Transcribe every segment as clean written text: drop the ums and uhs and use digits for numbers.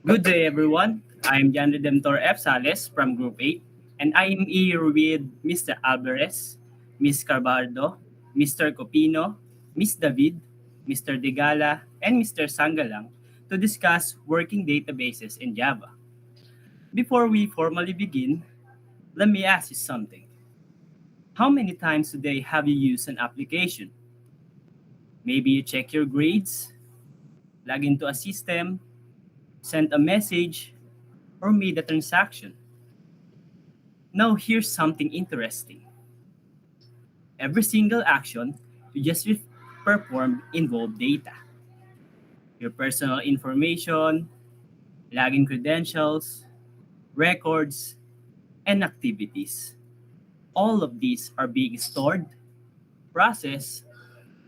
Good day, everyone. I'm Jan Redemptor F. Sales from Group 8, and I am here with Mr. Alvarez, Ms. Carbardo, Mr. Copino, Ms. David, Mr. Degala, and Mr. Sangalang to discuss working databases in Java. Before we formally begin, let me ask you something. How many times today have you used an application? Maybe you check your grades, log into a system, sent a message, or made a transaction. Now, here's something interesting. Every single action you just performed involved data. Your personal information, login credentials, records, and activities. All of these are being stored, processed,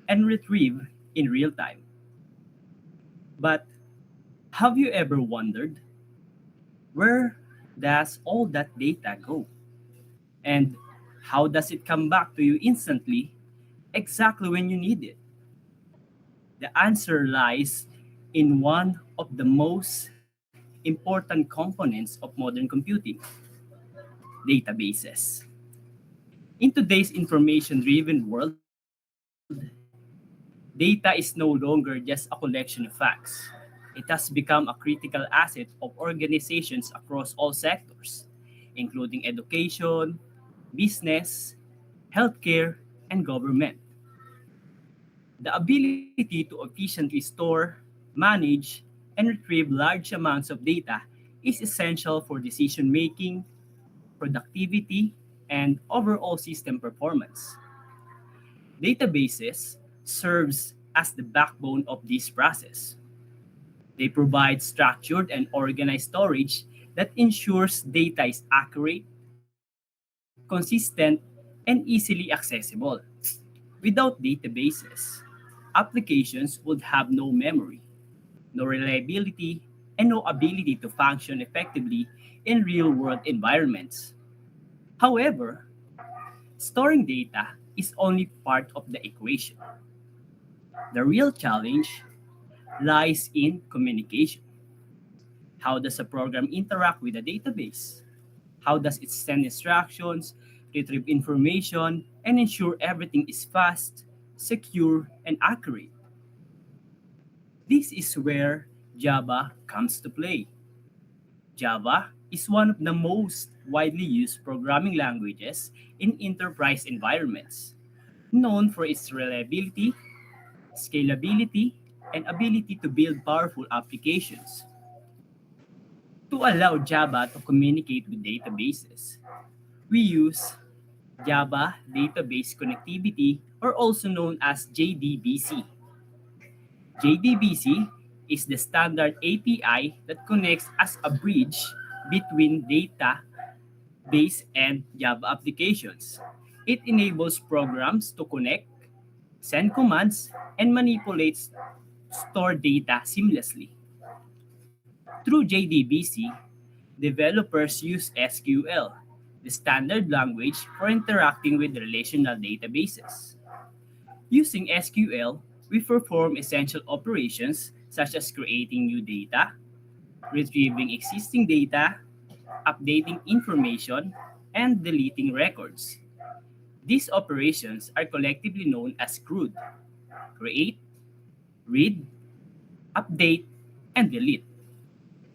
and retrieved in real time. But have you ever wondered where does all that data go? And how does it come back to you instantly, exactly when you need it? The answer lies in one of the most important components of modern computing: databases. In today's information driven world, data is no longer just a collection of facts. It has become a critical asset of organizations across all sectors, including education, business, healthcare, and government. The ability to efficiently store, manage, and retrieve large amounts of data is essential for decision making, productivity, and overall system performance. Databases serves as the backbone of this process. They provide structured and organized storage that ensures data is accurate, consistent, and easily accessible. Without databases, applications would have no memory, no reliability, and no ability to function effectively in real world environments. However, storing data is only part of the equation. The real challenge lies in communication. How does a program interact with a database? How does it send instructions, retrieve information, and ensure everything is fast, secure, and accurate? This is where Java comes to play. Java is one of the most widely used programming languages in enterprise environments, known for its reliability, scalability, and ability to build powerful applications. To allow Java to communicate with databases, we use Java Database Connectivity, or also known as JDBC. JDBC is the standard API that connects as a bridge between database and Java applications. It enables programs to connect, send commands, and manipulate stored data seamlessly. Through JDBC, developers use SQL, the standard language for interacting with relational databases. Using SQL, we perform essential operations such as creating new data, retrieving existing data, updating information, and deleting records. These operations are collectively known as CRUD: create, read, update, and delete.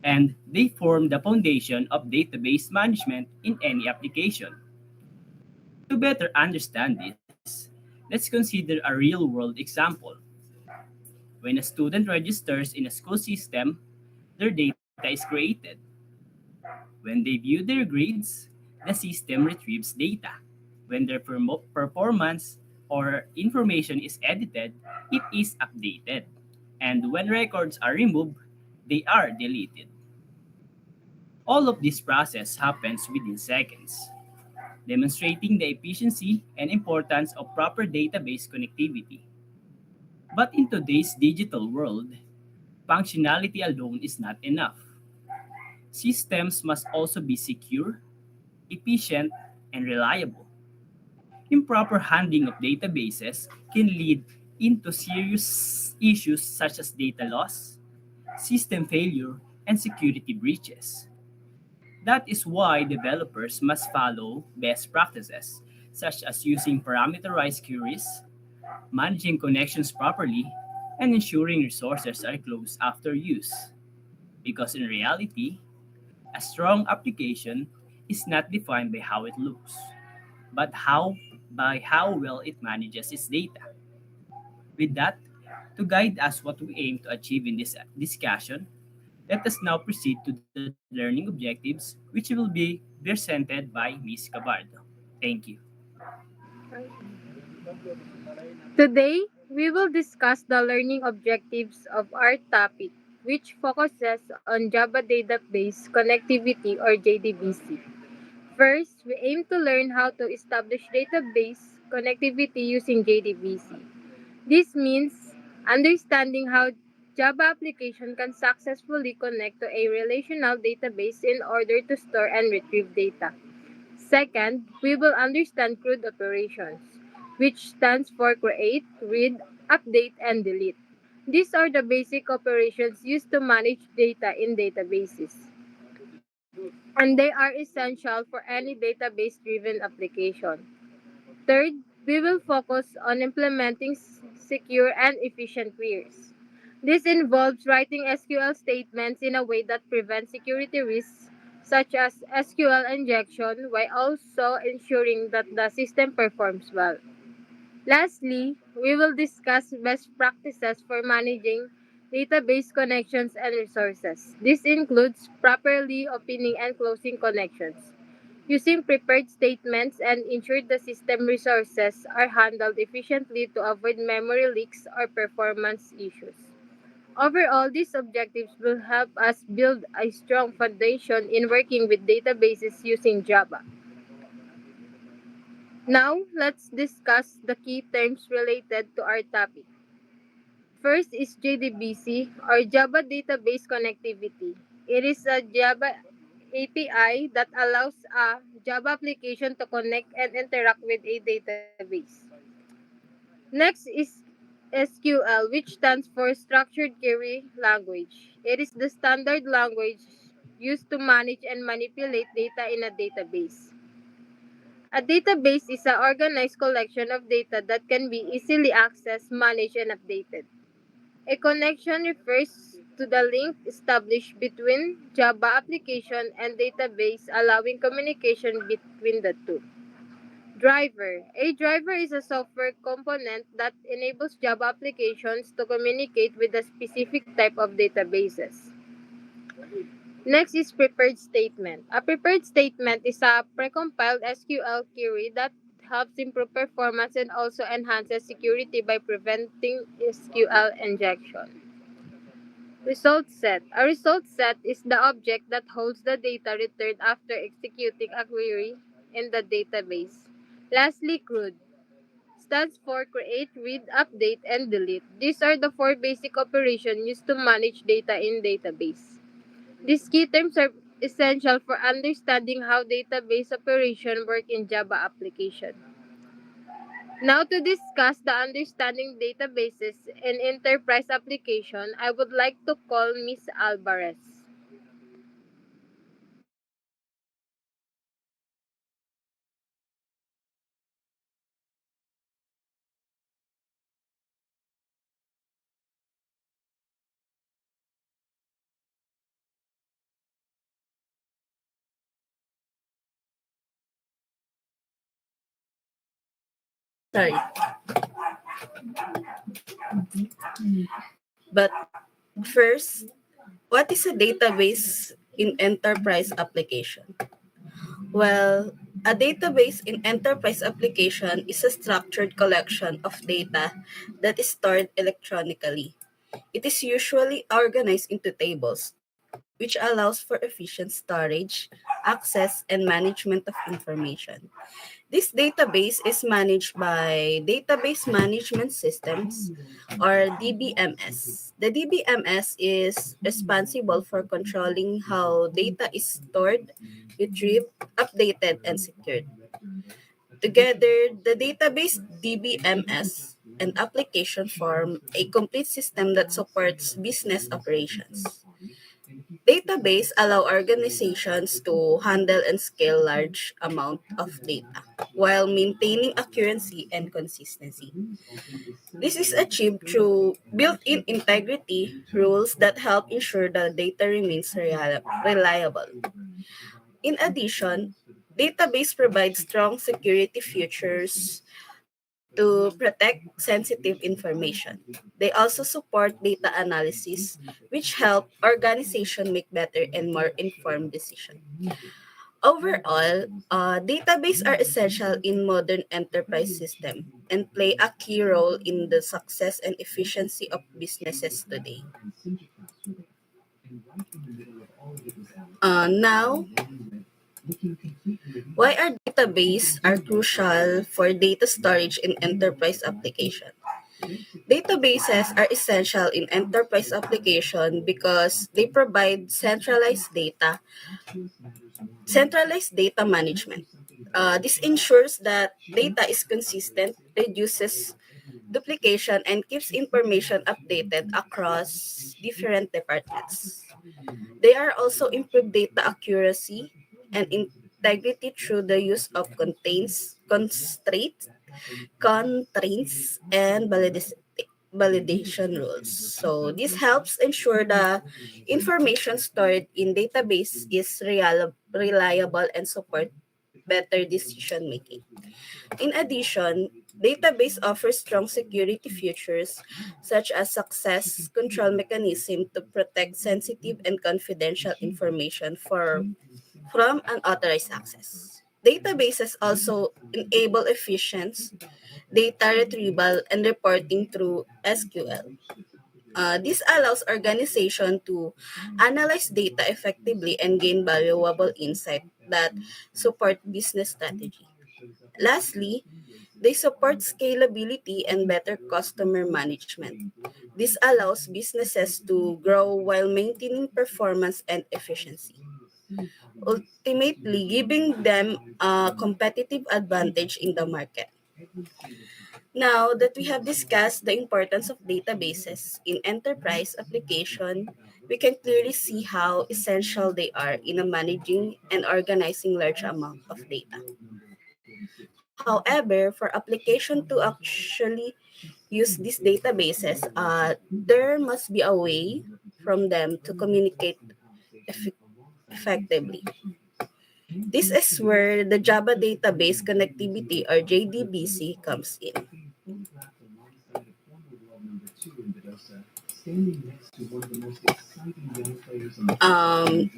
And they form the foundation of database management in any application. To better understand this, let's consider a real world example. When a student registers in a school system, their data is created. When they view their grades, the system retrieves data. When their performance or information is edited, it is updated. And when records are removed, they are deleted. All of this process happens within seconds, demonstrating the efficiency and importance of proper database connectivity. But in today's digital world, functionality alone is not enough. Systems must also be secure, efficient, and reliable. Improper handling of databases can lead into serious issues such as data loss, system failure, and security breaches. That is why developers must follow best practices, such as using parameterized queries, managing connections properly, and ensuring resources are closed after use. Because in reality, a strong application is not defined by how it looks, but how well it manages its data. With that, to guide us what we aim to achieve in this discussion, let us now proceed to the learning objectives, which will be presented by Ms. Cabardo. Thank you. Today, we will discuss the learning objectives of our topic, which focuses on Java Database Connectivity or JDBC. First, we aim to learn how to establish database connectivity using JDBC. This means understanding how Java application can successfully connect to a relational database in order to store and retrieve data. Second, we will understand CRUD operations, which stands for create, read, update, and delete. These are the basic operations used to manage data in databases, and they are essential for any database driven application. Third, we will focus on implementing secure and efficient queries. This involves writing SQL statements in a way that prevents security risks, such as SQL injection, while also ensuring that the system performs well. Lastly, we will discuss best practices for managing database connections and resources. This includes properly opening and closing connections, using prepared statements, and ensure the system resources are handled efficiently to avoid memory leaks or performance issues. Overall, these objectives will help us build a strong foundation in working with databases using Java. Now, let's discuss the key terms related to our topic. First is JDBC or Java Database Connectivity. It is a Java API that allows a Java application to connect and interact with a database. Next is SQL, which stands for Structured Query Language. It is the standard language used to manage and manipulate data in a database. A database is an organized collection of data that can be easily accessed, managed, and updated. A connection refers to the link established between Java application and database, allowing communication between the two. Driver. A driver is a software component that enables Java applications to communicate with a specific type of databases. Next is prepared statement. A prepared statement is a precompiled SQL query that helps improve performance and also enhances security by preventing SQL injection. Result set. A result set is the object that holds the data returned after executing a query in the database. Lastly, CRUD stands for create, read, update, and delete. These are the four basic operations used to manage data in database. These key terms are essential for understanding how database operation work in Java application. Now to discuss the understanding databases in enterprise application, I would like to call Miss Alvarez. Sorry. But first, what is a database in enterprise application? Well, a database in enterprise application is a structured collection of data that is stored electronically. It is usually organized into tables, which allows for efficient storage, access, and management of information. This database is managed by Database Management Systems or DBMS. The DBMS is responsible for controlling how data is stored, retrieved, updated, and secured. Together, the database DBMS and application form a complete system that supports business operations. Database allow organizations to handle and scale large amount of data while maintaining accuracy and consistency. This is achieved through built-in integrity rules that help ensure the data remains reliable. In addition, database provides strong security features to protect sensitive information. They also support data analysis, which help organizations make better and more informed decisions. Overall, databases are essential in modern enterprise system and play a key role in the success and efficiency of businesses today. Now, why are databases are crucial for data storage in enterprise application? Databases are essential in enterprise application because they provide centralized data management. This ensures that data is consistent, reduces duplication, and keeps information updated across different departments. They are also improve data accuracy and integrity through the use of constraints, and validation rules. So this helps ensure the information stored in database is reliable and support better decision making. In addition, database offers strong security features such as success control mechanism to protect sensitive and confidential information from unauthorized access. Databases also enable efficient data retrieval and reporting through SQL. This allows organization to analyze data effectively and gain valuable insight that support business strategy. Lastly, they support scalability and better customer management. This allows businesses to grow while maintaining performance and efficiency, ultimately giving them a competitive advantage in the market. Now that we have discussed the importance of databases in enterprise application, we can clearly see how essential they are in managing and organizing large amount of data. However, for application to actually use these databases, there must be a way from them to communicate effi- effectively. This is where the Java Database Connectivity or JDBC comes in.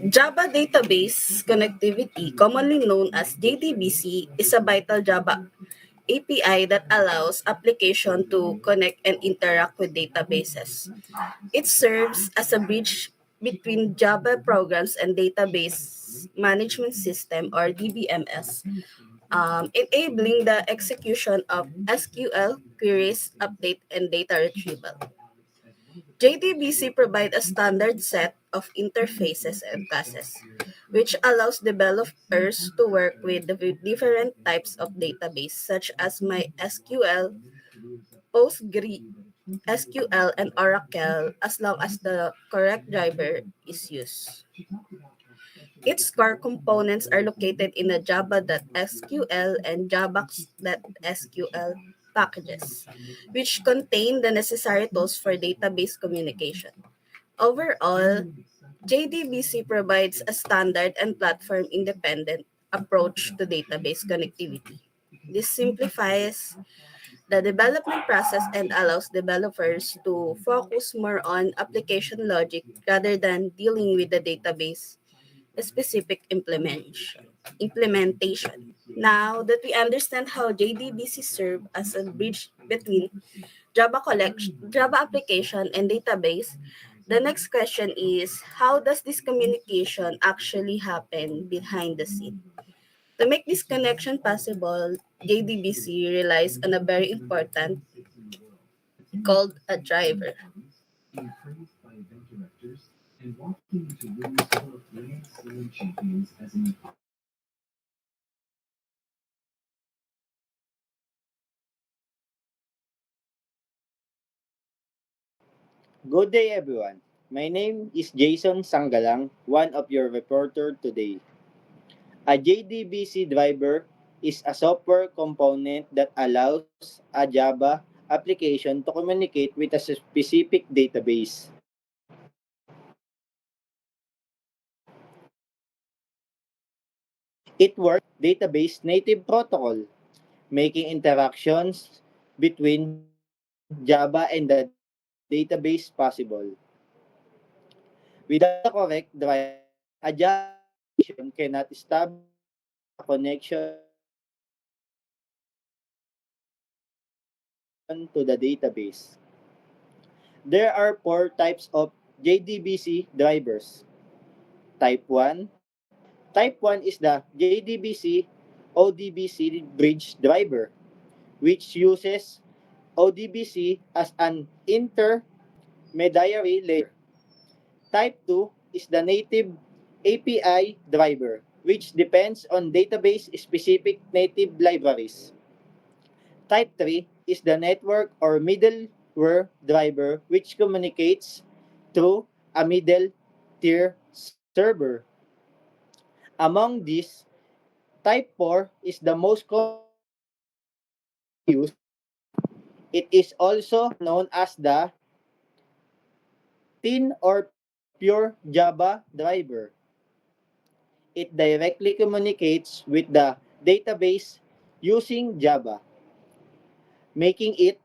Java Database Connectivity, commonly known as JDBC, is a vital Java API that allows application to connect and interact with databases. It serves as a bridge between Java programs and database management system or DBMS, enabling the execution of SQL queries, update, and data retrieval. JDBC provides a standard set of interfaces and classes, which allows developers to work with the different types of database such as MySQL, PostgreSQL, and Oracle as long as the correct driver is used. Its core components are located in the java.sql and javax.sql packages, which contain the necessary tools for database communication. Overall, JDBC provides a standard and platform independent approach to database connectivity. This simplifies the development process and allows developers to focus more on application logic rather than dealing with the database specific implementation. Now that we understand how JDBC serve as a bridge between Java application and database, the next question is how does this communication actually happen behind the scene? To make this connection possible, JDBC relies on a very important called a driver. Good day, everyone. My name is Jason Sanggalang, one of your reporter today. A JDBC driver is a software component that allows a Java application to communicate with a specific database. It works database native protocol, making interactions between Java and the database possible. Without the correct driver, a Java application cannot establish a connection to the database. There are four types of JDBC drivers. Type 1. Type 1 is the JDBC ODBC bridge driver, which uses ODBC as an intermediary layer. Type 2 is the native API driver, which depends on database specific native libraries. Type 3 is the network or middleware driver, which communicates through a middle tier server. Among these, Type 4 is the most commonly used. It is also known as the thin or pure Java driver. It directly communicates with the database using Java, making it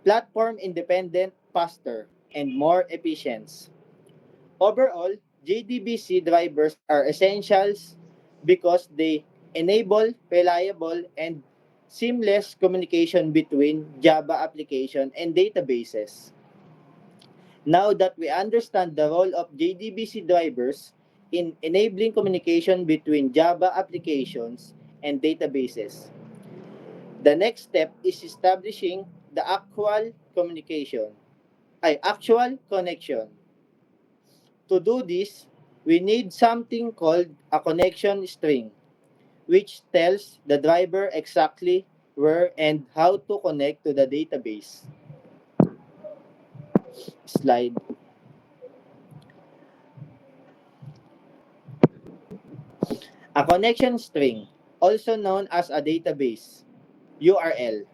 platform independent, faster, and more efficient. Overall, JDBC drivers are essentials because they enable reliable and seamless communication between Java application and databases. Now that we understand the role of JDBC drivers in enabling communication between Java applications and databases, the next step is establishing the actual connection. To do this, we need something called a connection string, which tells the driver exactly where and how to connect to the database. Slide. A connection string, also known as a database URL,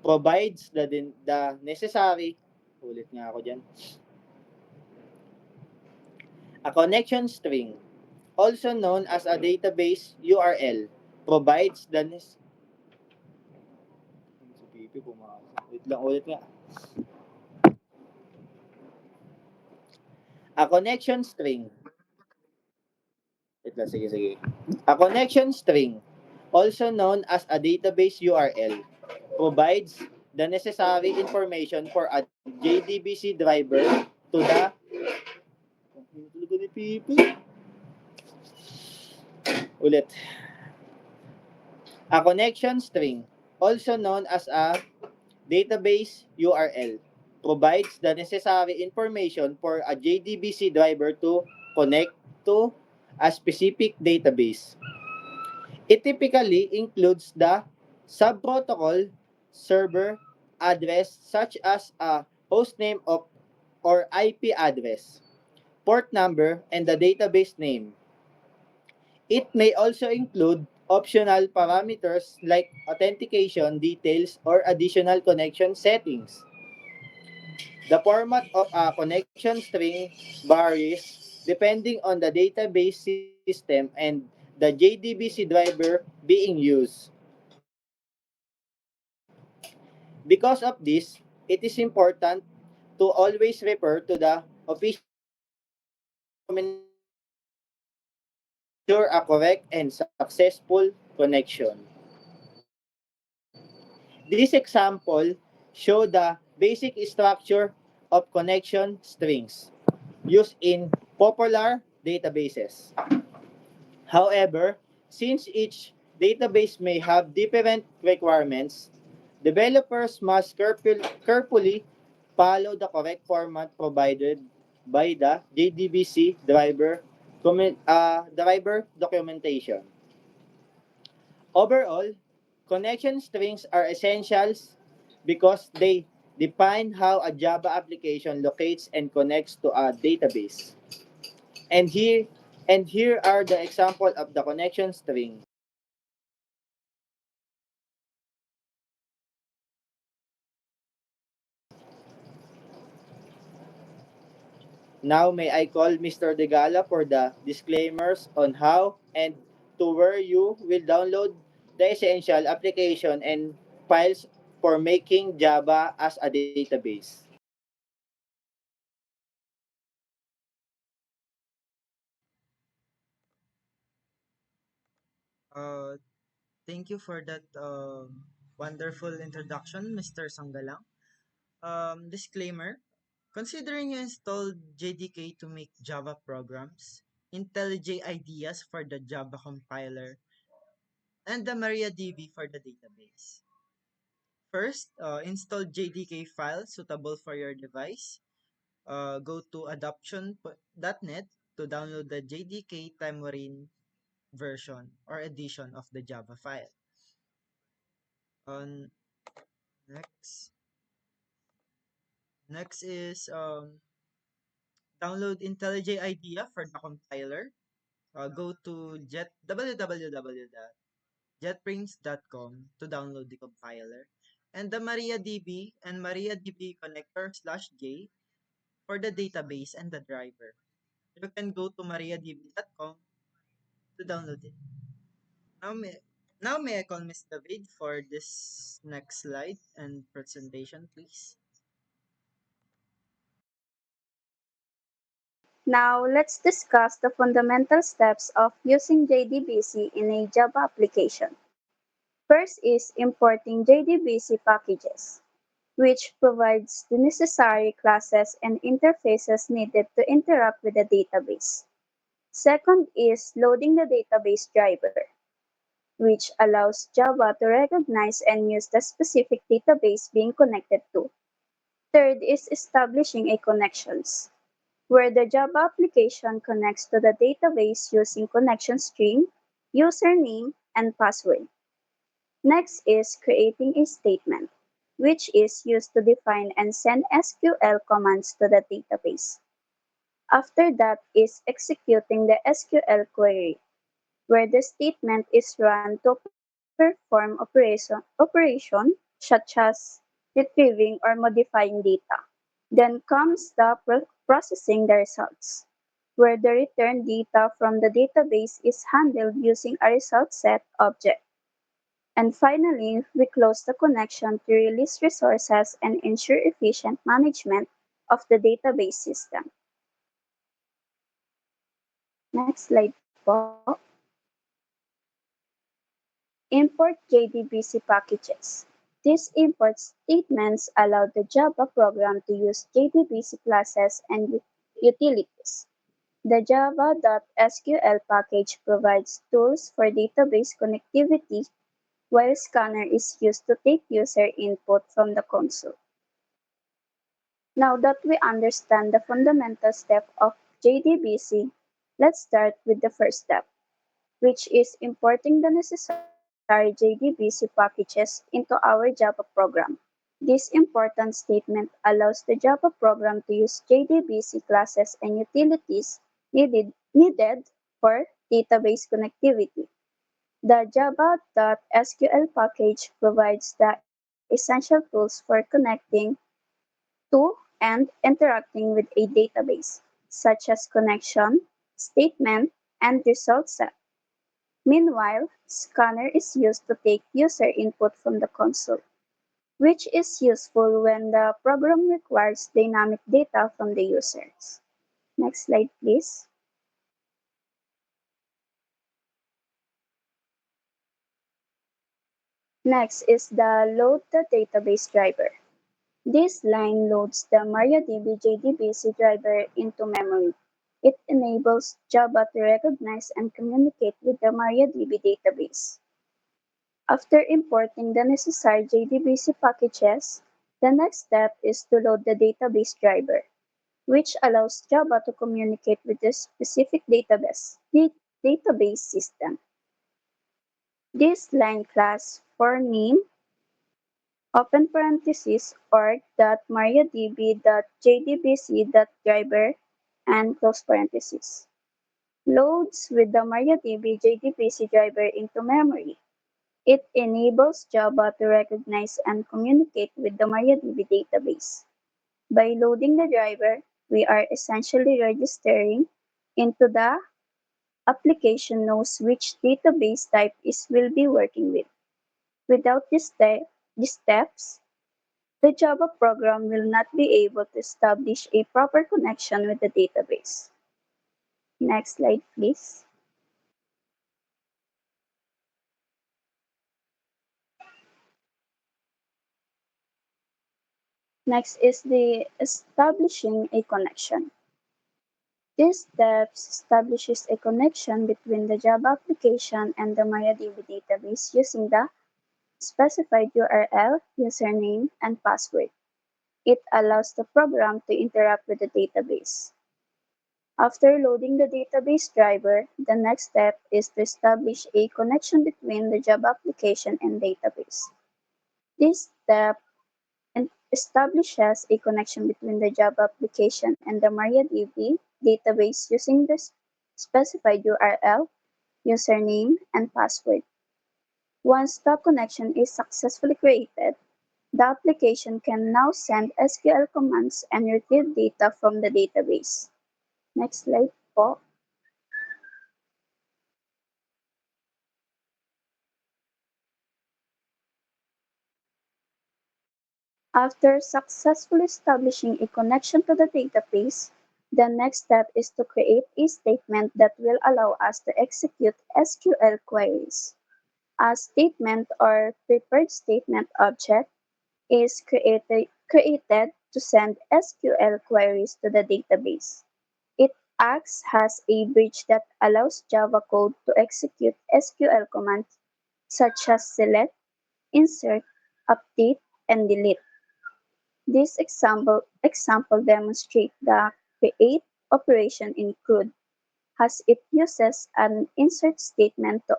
provides the necessary ulit nga ako dyan. A connection string, also known as a database URL, provides the si Pipi pumasok. Wait lang ulit nga. A connection string. Wait lang, sige. A connection string, also known as a database URL, provides the necessary information for a JDBC driver to the ulit. A connection string, also known as a database URL, provides the necessary information for a JDBC driver to connect to a specific database. It typically includes the subprotocol server address such as a hostname of or IP address, port number, and the database name. It may also include optional parameters like authentication details or additional connection settings. The format of a connection string varies depending on the database system and the JDBC driver being used. Because of this, it is important to always refer to the official documentation to ensure a correct and successful connection. This example show the basic structure of connection strings used in popular databases. However, since each database may have different requirements, developers must carefully follow the correct format provided by the JDBC driver documentation. Overall, connection strings are essentials because they Define how a Java application locates and connects to a database. And here and here are the example of the connection string. Now may I call Mr. Degala for the disclaimers on how and to where you will download the essential application and files for making Java as a database. Uh, Thank you for that wonderful introduction, Mr. Sanggalang. Disclaimer: considering you installed JDK to make Java programs, IntelliJ IDEAs for the Java compiler, and the MariaDB for the database. First, install JDK file suitable for your device. Go to adoption.net to download the JDK Tamarin version or edition of the Java file. On next, next is download IntelliJ IDEA for the compiler. Go to www.jetbrains.com to download the compiler, and the MariaDB and MariaDB connector /j for the database and the driver. You can go to mariadb.com to download it. Now may, now may I call Ms. David for this next slide and presentation, please? Now, let's discuss the fundamental steps of using JDBC in a Java application. First is importing JDBC packages, which provides the necessary classes and interfaces needed to interact with the database. Second is loading the database driver, which allows Java to recognize and use the specific database being connected to. Third is establishing a connections, where the Java application connects to the database using connection string, username, and password. Next is creating a statement, which is used to define and send SQL commands to the database. After that is executing the SQL query, where the statement is run to perform operation such as retrieving or modifying data. Then comes the processing the results, where the returned data from the database is handled using a result set object. And finally, we close the connection to release resources and ensure efficient management of the database system. Next slide po. Import JDBC packages. These import statements allow the Java program to use JDBC classes and utilities. The java.sql package provides tools for database connectivity, while Scanner is used to take user input from the console. Now that we understand the fundamental step of JDBC, let's start with the first step, which is importing the necessary JDBC packages into our Java program. This important statement allows the Java program to use JDBC classes and utilities needed for database connectivity. The java.sql package provides the essential tools for connecting to and interacting with a database, such as connection, statement, and result set. Meanwhile, Scanner is used to take user input from the console, which is useful when the program requires dynamic data from the users. Next slide, please. Next is the load the database driver. This line loads the MariaDB JDBC driver into memory. It enables Java to recognize and communicate with the MariaDB database. After importing the necessary JDBC packages, the next step is to load the database driver, which allows Java to communicate with the specific database system. This line class for name, open parentheses org.mariadb.jdbc.driver and close parentheses. Loads with the MariaDB JDBC driver into memory. It enables Java to recognize and communicate with the MariaDB database. By loading the driver, we are essentially registering into the application knows which database type it will be working with. Without these steps, the Java program will not be able to establish a proper connection with the database. Next slide, please. Next is the establishing a connection. This step establishes a connection between the Java application and the MariaDB database using the specified URL, username, and password. It allows the program to interact with the database. After loading the database driver, the next step is to establish a connection between the Java application and database. This step establishes a connection between the Java application and the MariaDB database using the specified URL, username, and password. Once the connection is successfully created, the application can now send SQL commands and retrieve data from the database. Next slide po. After successfully establishing a connection to the database, the next step is to create a statement that will allow us to execute SQL queries. A statement or prepared statement object is created to send SQL queries to the database. It acts as a bridge that allows Java code to execute SQL commands such as select, insert, update, and delete. This example demonstrates the create operation in CRUD as it uses an insert statement to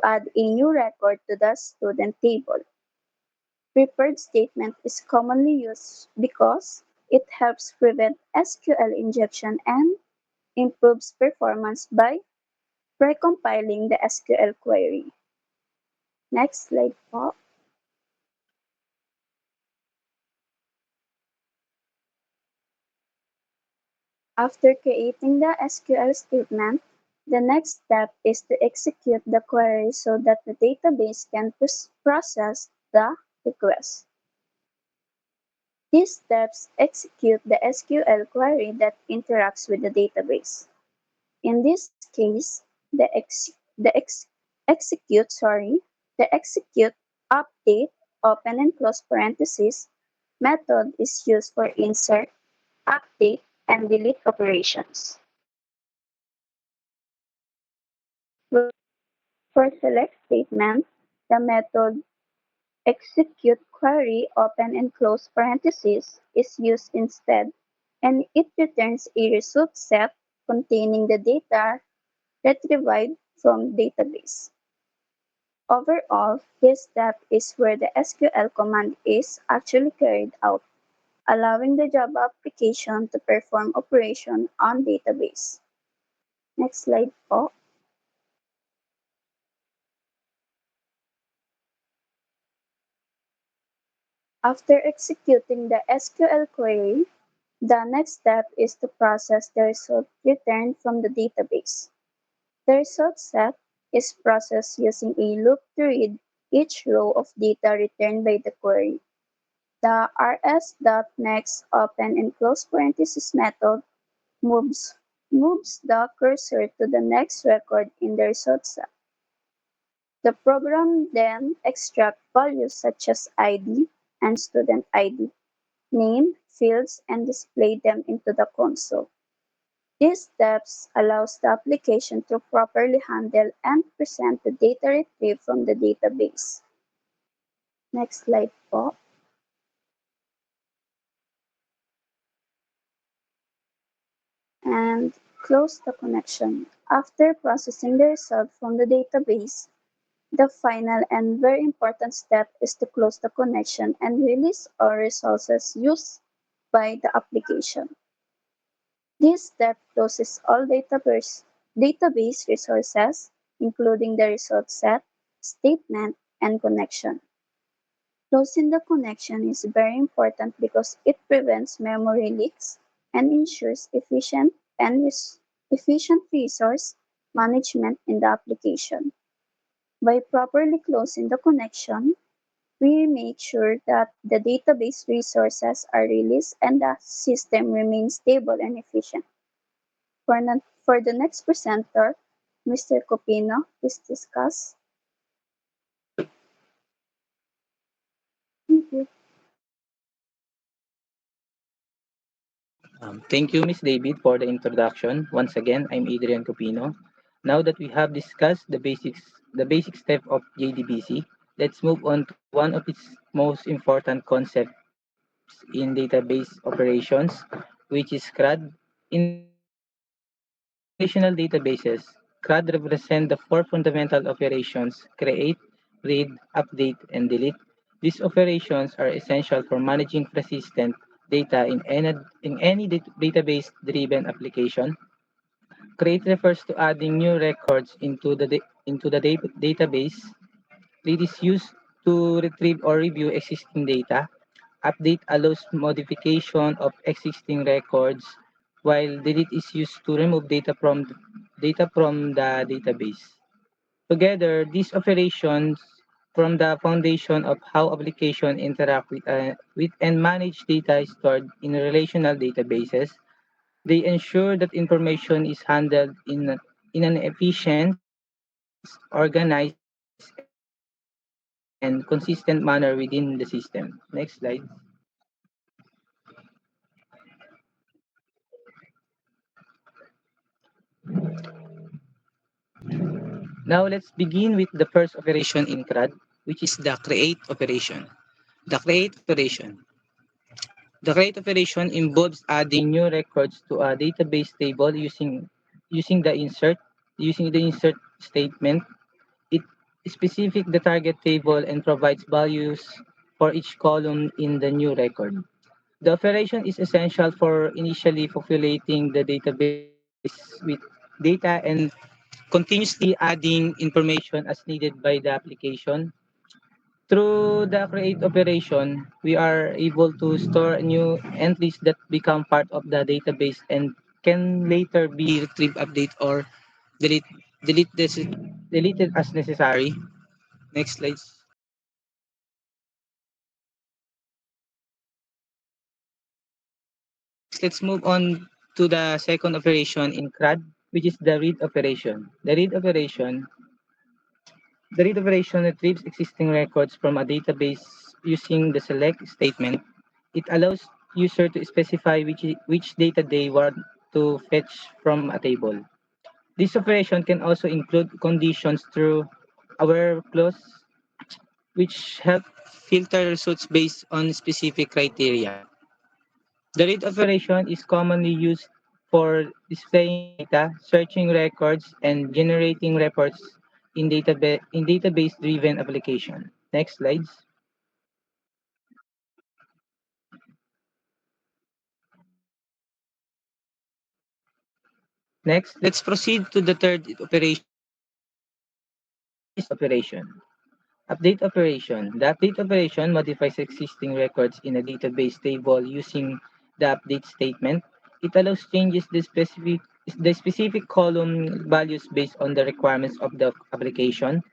add a new record to the student table. Preferred statement is commonly used because it helps prevent SQL injection and improves performance by precompiling the SQL query. Next slide po. After creating the SQL statement, the next step is to execute the query so that the database can process the request. These steps execute the SQL query that interacts with the database. In this case, the execute, update, open and close parentheses method is used for insert, update, and delete operations. For select statement, the method execute query open and close parentheses is used instead, and it returns a result set containing the data retrieved from database. Overall, this step is where the SQL command is actually carried out, allowing the Java application to perform operation on database. Next slide po. After executing the SQL query, the next step is to process the result returned from the database. The result set is processed using a loop to read each row of data returned by the query. The rs.next open and close parenthesis method moves the cursor to the next record in the result set. The program then extracts values such as ID and student ID, name, fields, and display them into the console. These steps allows the application to properly handle and present the data retrieved from the database. Next slide po. And close the connection. After processing the result from the database, The final and very important step is to close the connection and release all resources used by the application. This step closes all database resources, including the result set, statement, and connection. Closing the connection is very important because it prevents memory leaks and ensures efficient resource management in the application. By properly closing the connection, we make sure that the database resources are released and the system remains stable and efficient. For the next presenter, Mr. Copino, please discuss. Thank you. Thank you, Miss David, for the introduction. Once again, I'm Adrian Copino. Now that we have discussed the basic step of JDBC, let's move on to one of its most important concepts in database operations, which is CRUD. In relational databases, CRUD represent the four fundamental operations: create, read, update, and delete. These operations are essential for managing persistent data in any database-driven application. Create refers to adding new records into the database. Read is used to retrieve or review existing data. Update allows modification of existing records, while delete is used to remove data from the database. Together, these operations form the foundation of how applications interact with and manage data stored in relational databases. They ensure that information is handled in an efficient, organized, and consistent manner within the system. Next slide. Now let's begin with the first operation in CRUD, which is the create operation. The create operation. The create operation involves adding new records to a database table using the insert using the insert statement. It specifies the target table and provides values for each column in the new record. The operation is essential for initially populating the database with data and continuously adding information as needed by the application. Through the create operation, we are able to store new entries that become part of the database and can later be retrieved, update, or delete, delete this, deleted as necessary. Next slide. Next, let's move on to the second operation in CRUD, which is the read operation. The read operation retrieves existing records from a database using the select statement. It allows user to specify which data they want to fetch from a table. This operation can also include conditions through our clause, which help filter results based on specific criteria. The read operation is commonly used for displaying data, searching records, and generating reports in database-driven application. Next slides. Next, let's proceed to the third operation, which is operation. Update operation. The update operation modifies existing records in a database table using the update statement. It allows changes the specific column values based on the requirements of the application.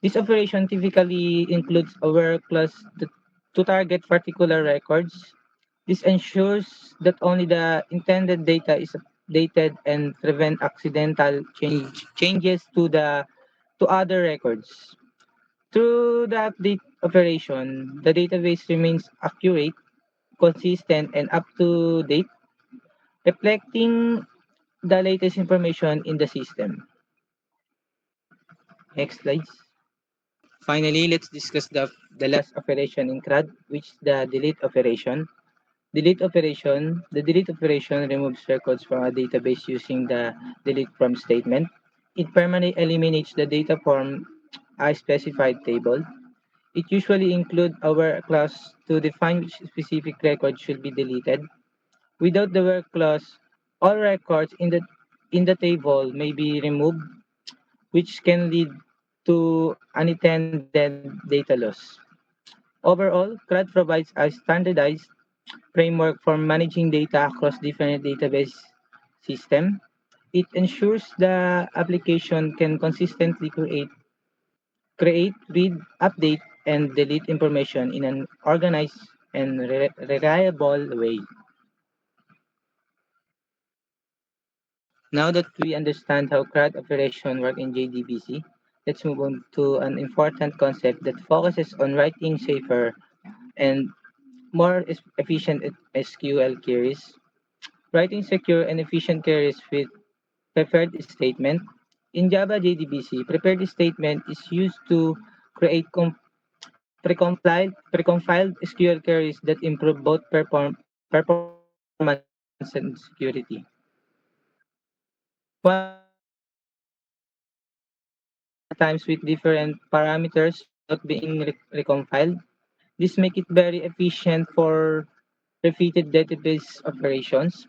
This operation typically includes a where clause to target particular records. This ensures that only the intended data is updated and prevent accidental changes to other records. Through the update operation, the database remains accurate, consistent, and up to date, reflecting the latest information in the system. Next slide. Finally, let's discuss the last operation in CRUD, which is the delete operation. The delete operation removes records from a database using the delete from statement. It permanently eliminates the data from a specified table. It usually includes a where clause to define which specific record should be deleted. Without the where clause, all records in the table may be removed, which can lead to unintended data loss. Overall, CRUD provides a standardized framework for managing data across different database systems. It ensures the application can consistently read, update, and delete information in an organized and reliable way. Now that we understand how CRUD operation work in JDBC, let's move on to an important concept that focuses on writing safer and more efficient SQL queries. Writing secure and efficient queries with preferred statement. In Java JDBC, prepared statement is used to create precompiled SQL queries that improve both performance and security. Once prepared statement can be run multiple times with different parameters without being recompiled. This makes it very efficient for repeated database operations.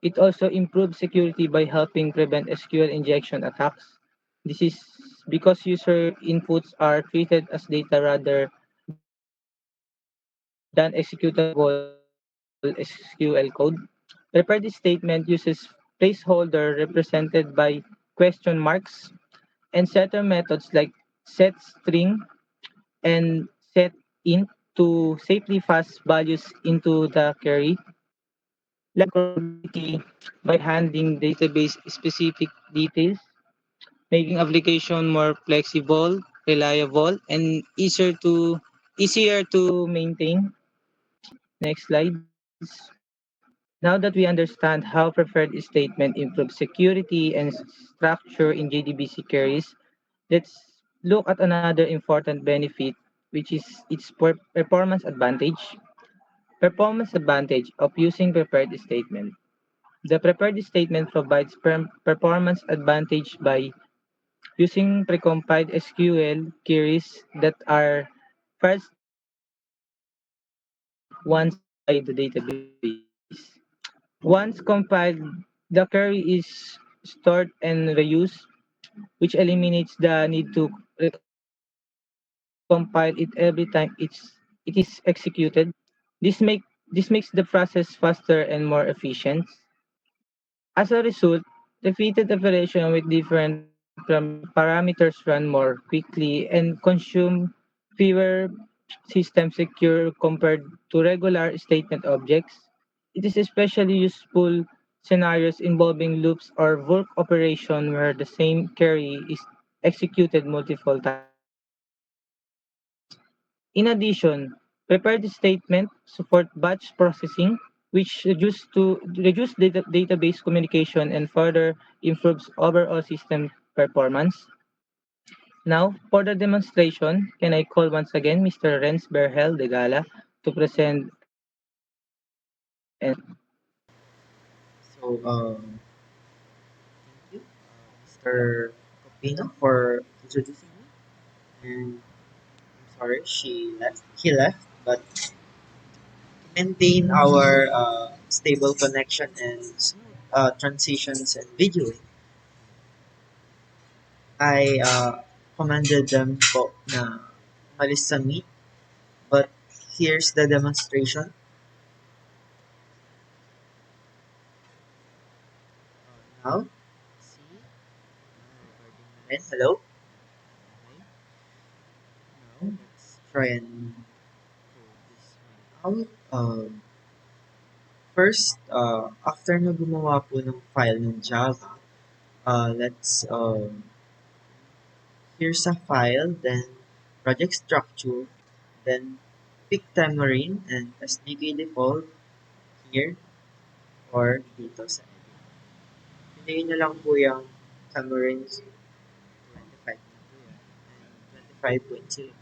It also improves security by helping prevent SQL injection attacks. This is because user inputs are treated as data rather than executable SQL code. Prepared statement uses placeholder represented by question marks and setter methods like setString and setInt to safely pass values into the query. This allows interoperability by handling database specific details, making application more flexible, reliable, and easier to maintain. Next slides. Now that we understand how preferred statement improves security and structure in JDBC queries, let's look at another important benefit, which is its performance advantage. Performance advantage of using prepared statement. The prepared statement provides performance advantage by using precompiled SQL queries that are first compiled once inside the database. Once compiled, the query is stored and reused, which eliminates the need to recompile it every time it is executed. This makes the process faster and more efficient. As a result, repeated operation with different parameters run more quickly and consume fewer system secure compared to regular statement objects. It is especially useful scenarios involving loops or work operation where the same query is executed multiple times. In addition, prepared statements support batch processing, which reduce database communication and further improves overall system performance. Now, for the demonstration, can I call once again Mr. Renz Berhel de Gala to present and So, thank you, Mr. Copino, for introducing me. And I'm sorry he left, but to maintain our stable connection and smooth transitions and videoing, I commanded them po na umalis sa meet. But here's the demonstration. Now, see, recording na rin. Hello? Okay. Now, let's try and pull this one out. First, after na gumawa po ng file ng Java, let's, here's a file, then project structure, then pick Tamarind and SDK default here or dito sa edit. Piliin nyo lang po yung Tamarind 25 na po yan. And 25.0.2 po yung version.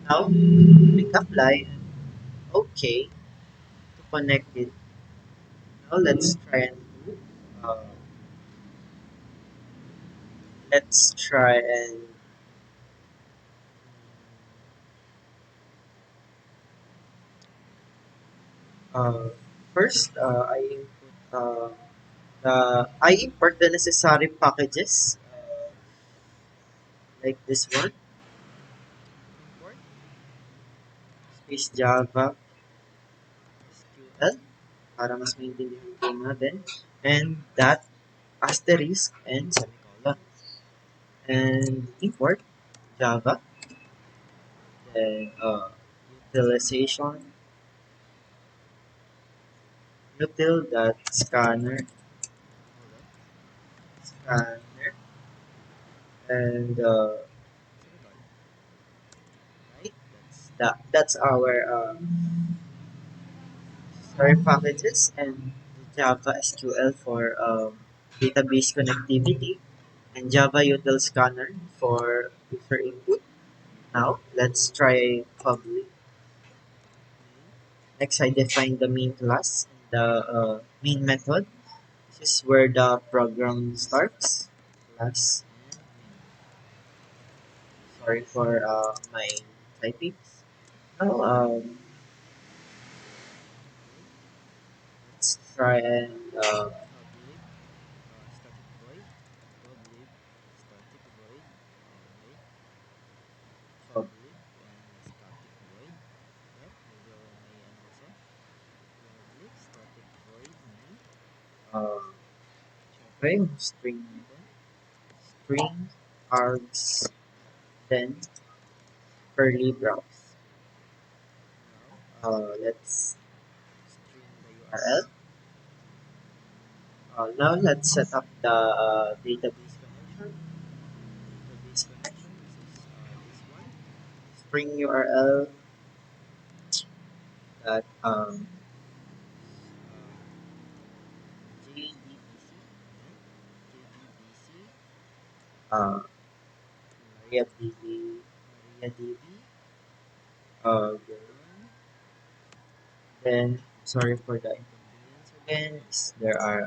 Now, click apply and okay to connect it. Now, let's try and do uh, Let's try and uh, first I import the necessary packages like this one. Import space Java SQL para mas maintindihan po natin. And that asterisk and semicolon. And import Java, then utilization, scanner, and semicolon. Right? That's our story packages and Java SQL for database connectivity and Java util scanner for user input. Now let's try public. Next, I define the main class, the main method. This is where the program starts. Class. Sorry for my typings. Now, let's try and public static void, public static void, public and static void. Yep, medyo may ano kasi. Public static void may syempre yung string natin. String args then curly browse. Let's string the URL. Now let's set up the database connection. Database connection. This is this one. String URL that JDBC. JDBC. Uh, MariaDB. MariaDB. Ganun. Then sorry for the inconvenience again. There are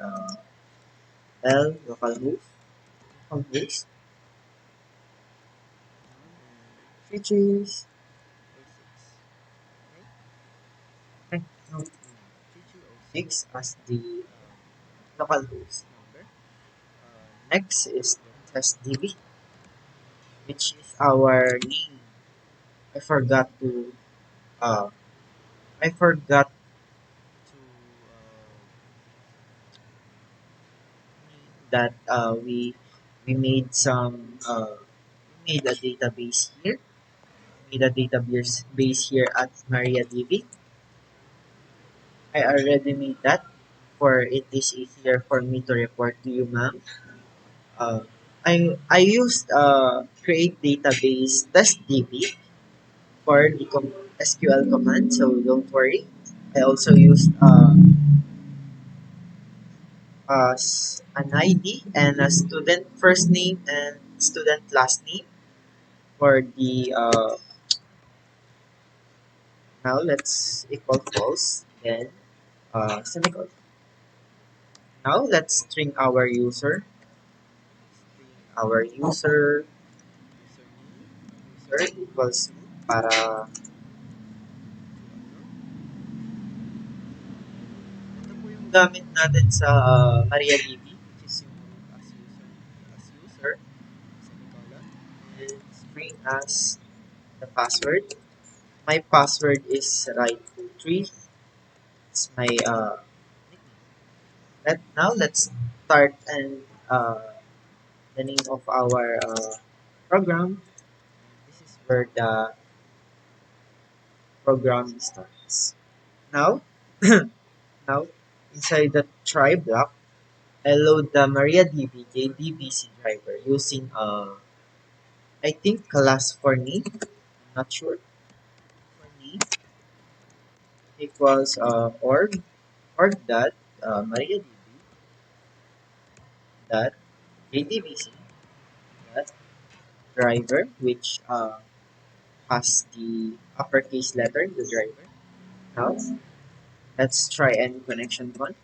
localhost, features, okay, no, 3206 as the local host number. Next is the test DB, which is our name. I forgot to uh, I forgot to name that we made some we made a database here. We made a database base here at MariaDB. I already made that for it is easier for me to report to you, ma'am. Uh, I used create database test DB for the SQL command, so don't worry. I also used an ID and a student first name and student last name for the now let's equal false then semicolon. Now let's string our user. String our user equals para ito po yung gamit natin sa MariaDB, which is yung root as user, semicolon, and string as the password. My password is right23. It's my nickname. Now let's start and the name of our program. This is where the program starts. Now, now inside the try block, I load the MariaDB JDBC driver using I think class for name. I'm not sure. For name equals org dot MariaDB dot JDBC dot driver, which has the uppercase letter, the driver. Now let's try any connection one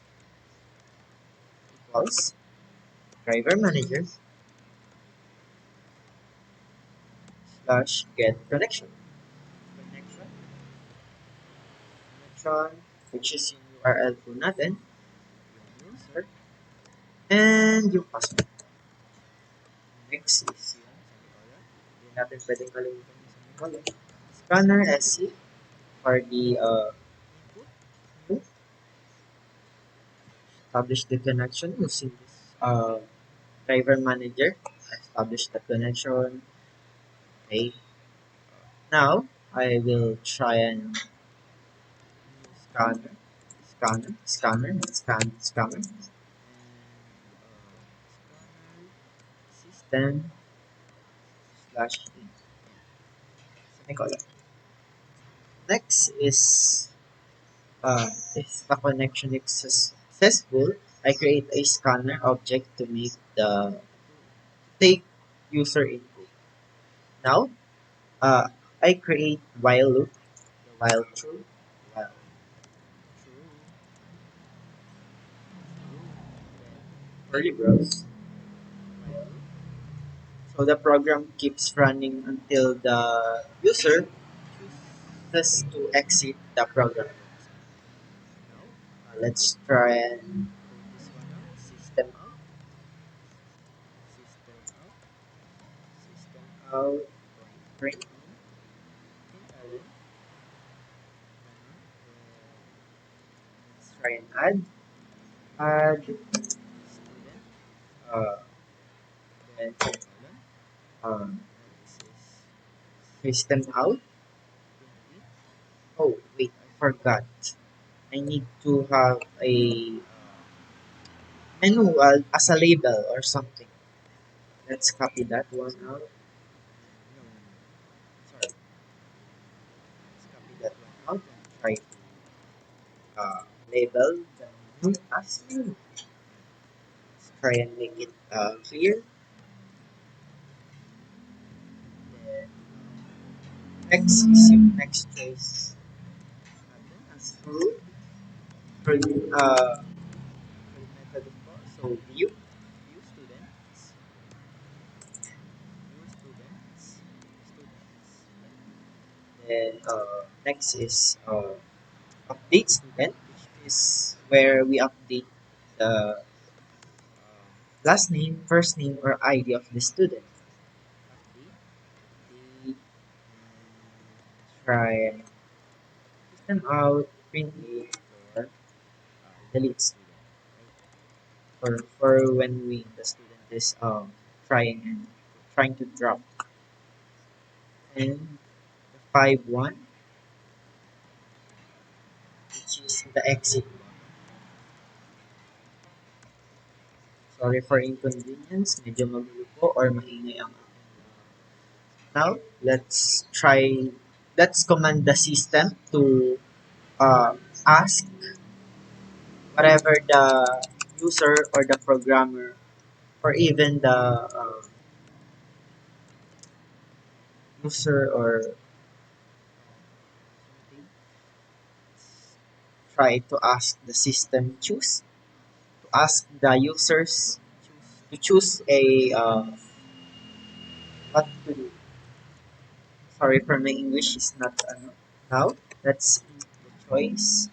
equals driver manager get connection. Connection, which is yung URL po natin, yung user, and yung password. Next is yung semicolon. Hindi natin pwedeng kalimutan yung semicolon. Scanner SC for the input. Establish the connection using this driver manager. Establish the connection. Okay. Now I will try and scanner, scanner, system slash in semicolon. Next is if the connection is successful, I create a scanner object to make the take user input. Now, I create while loop, while true, while true, curly browse. So the program keeps running until the user chooses to exit the program. Let's try and put this one out. System out, print in, let's try and add student, uh, then this is system out. Oh wait, I forgot. I need to have a menu as a label or something. Let's copy that one out. No, sorry. Let's copy that one out and try to label the menu as menu. Let's try and make it clear. Then next is yung next choice as fruit. Fruit method po. So view students. Then next is update student, which is where we update the last name, first name, or ID of the student. Update, try and system out, print it, or delete student. For when the student is trying to drop. And the 5-1, which is the exit. Sorry for inconvenience, medyo magulo po or maingay ang now, let's command the system to ask whatever the user or the programmer or even the user or try to ask the system to ask the users to choose a what to do. Sorry for my English is not ano. Now, let's the choice.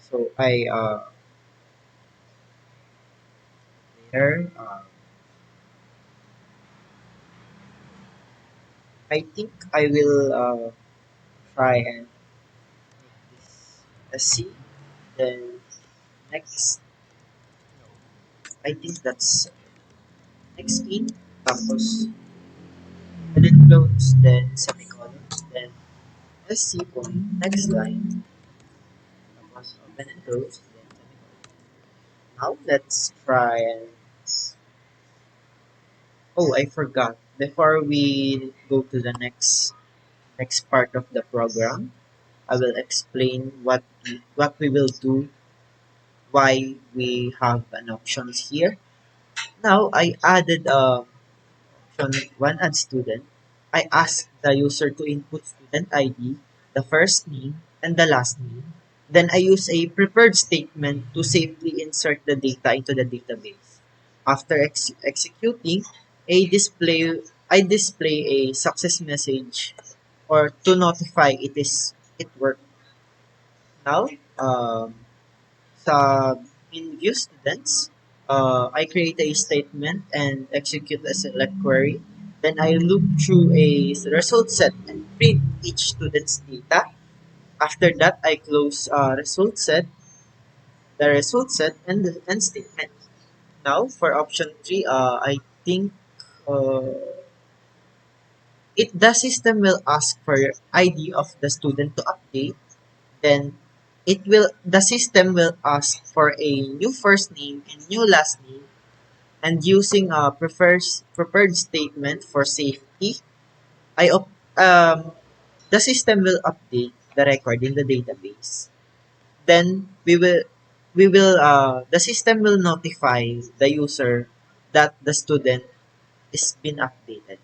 So there I think I will try and make this a C. Then next, I think that's next in. Tapos, and then close, then semicolon, then SC point, next line. Tapos open and close, then semicolon. Now let's try and oh I forgot. Before we go to the next part of the program, I will explain what we will do, why we have an options here. Now I added option one add student. I ask the user to input student ID, the first name, and the last name. Then I use a prepared statement to safely insert the data into the database. After executing, a display I display a success message or to notify it worked. Now, sa in view students, I create a statement and execute a select query. Then I loop through a result set and print each student's data. After that, I close the result set, and the end statement. Now, for option 3, I think uh, the system will ask for ID of the student to update. Then the system will ask for a new first name and new last name, and using a preferred statement for safety, I op- the system will update the record in the database. Then the system will notify the user that the student is been updated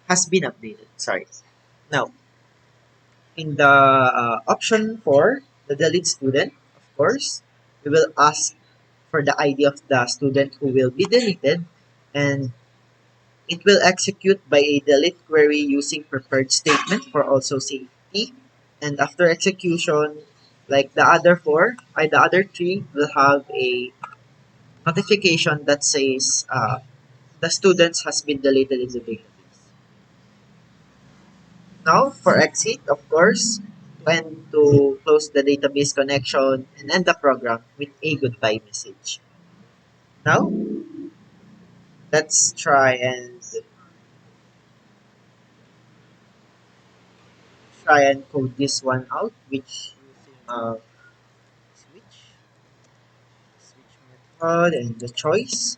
has been updated. Sorry. Now, in the option for the delete student, of course, we will ask for the ID of the student who will be deleted, and it will execute by a delete query using preferred statement for also safety. And after execution, like the other three will have a notification that says the students has been deleted in the database. Now, for exit, of course, when to close the database connection and end the program with a goodbye message. Now, let's try and code this one out, which using switch method and the choice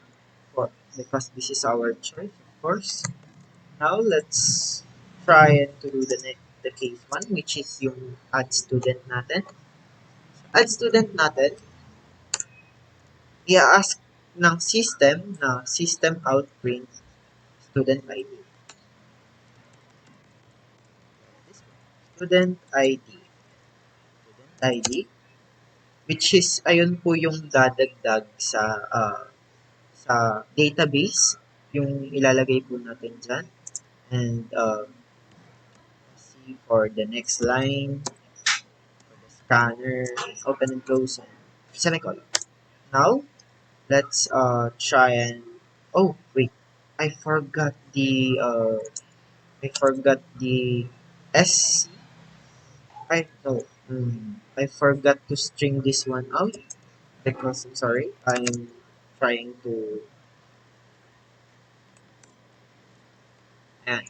for because this is our choice, of course. Now, let's try and to do the case one, which is yung add student natin. Add student natin, i-ask ng system na system out print student ID. This one. Student ID. Student ID, which is ayun po yung dadagdag sa database, yung ilalagay po natin dyan. And see for the next line, for the scanner, open and close, and semicolon. Now, let's try and oh wait, I forgot the S. I no. I forgot to string this one out because I'm sorry. I'm trying to. And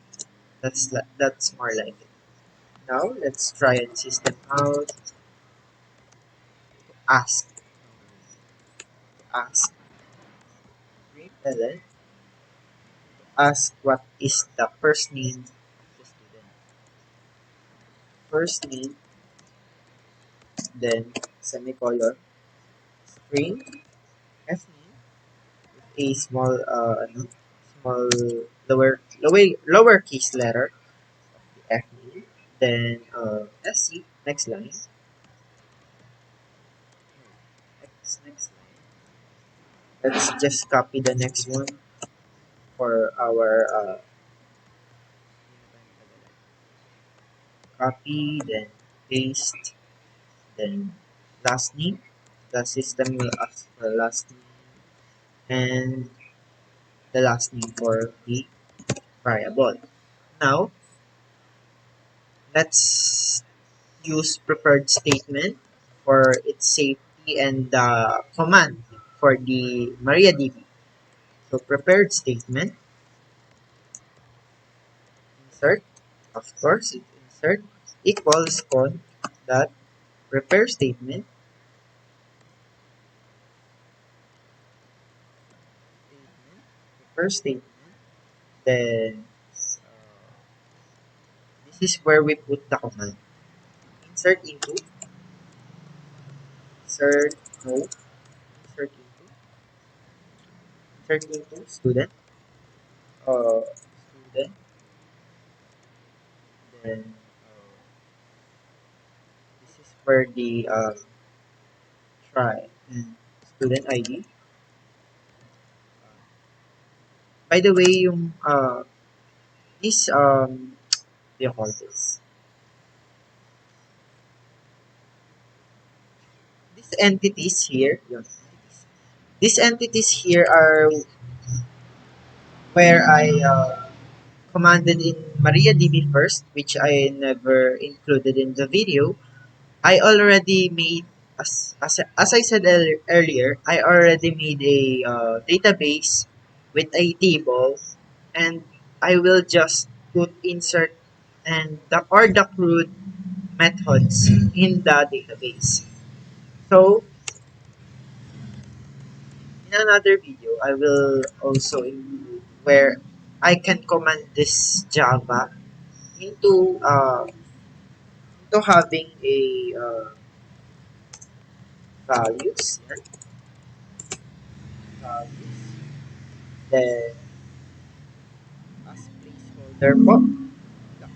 that's more like it. Now let's try and system out. Ask ask and then ask what is the first name of the student. First name, then semicolon, string, F name, a small lowercase letter, the F name, then SC, next line, next line. Let's just copy the next one for our copy, then paste, then last name. The system will ask for last name and the last name for the variable. Now, let's use preferred statement for its safety and the command for the MariaDB. So prepared statement, insert, of course, insert equals con dot prepare statement, prepare statement, then this is where we put the command. Insert into, insert no, insert into, insert into student, then this is where the try and student ID, by the way, yung this what do you call this? These entities here, yun, these entities here are where I commanded in MariaDB first, which I never included in the video. I already made, as I said earlier, I already made a database with a table, and I will just put insert and the CRUD methods in the database. So in another video, I will also include where I can command this Java into having a values, yeah, values, then as placeholder po, the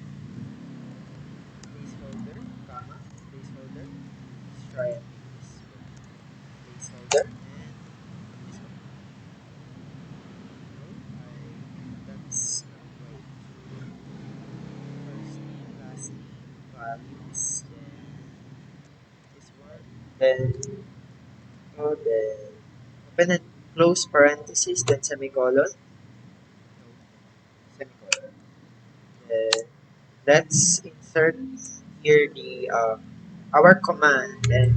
placeholder, comma, placeholder. Let's try and make this work. Placeholder and this one. No, that's not right. First name, last name, values, then this one, then then open and close parenthesis, then semicolon, no, semicolon. Then let's insert here the our command and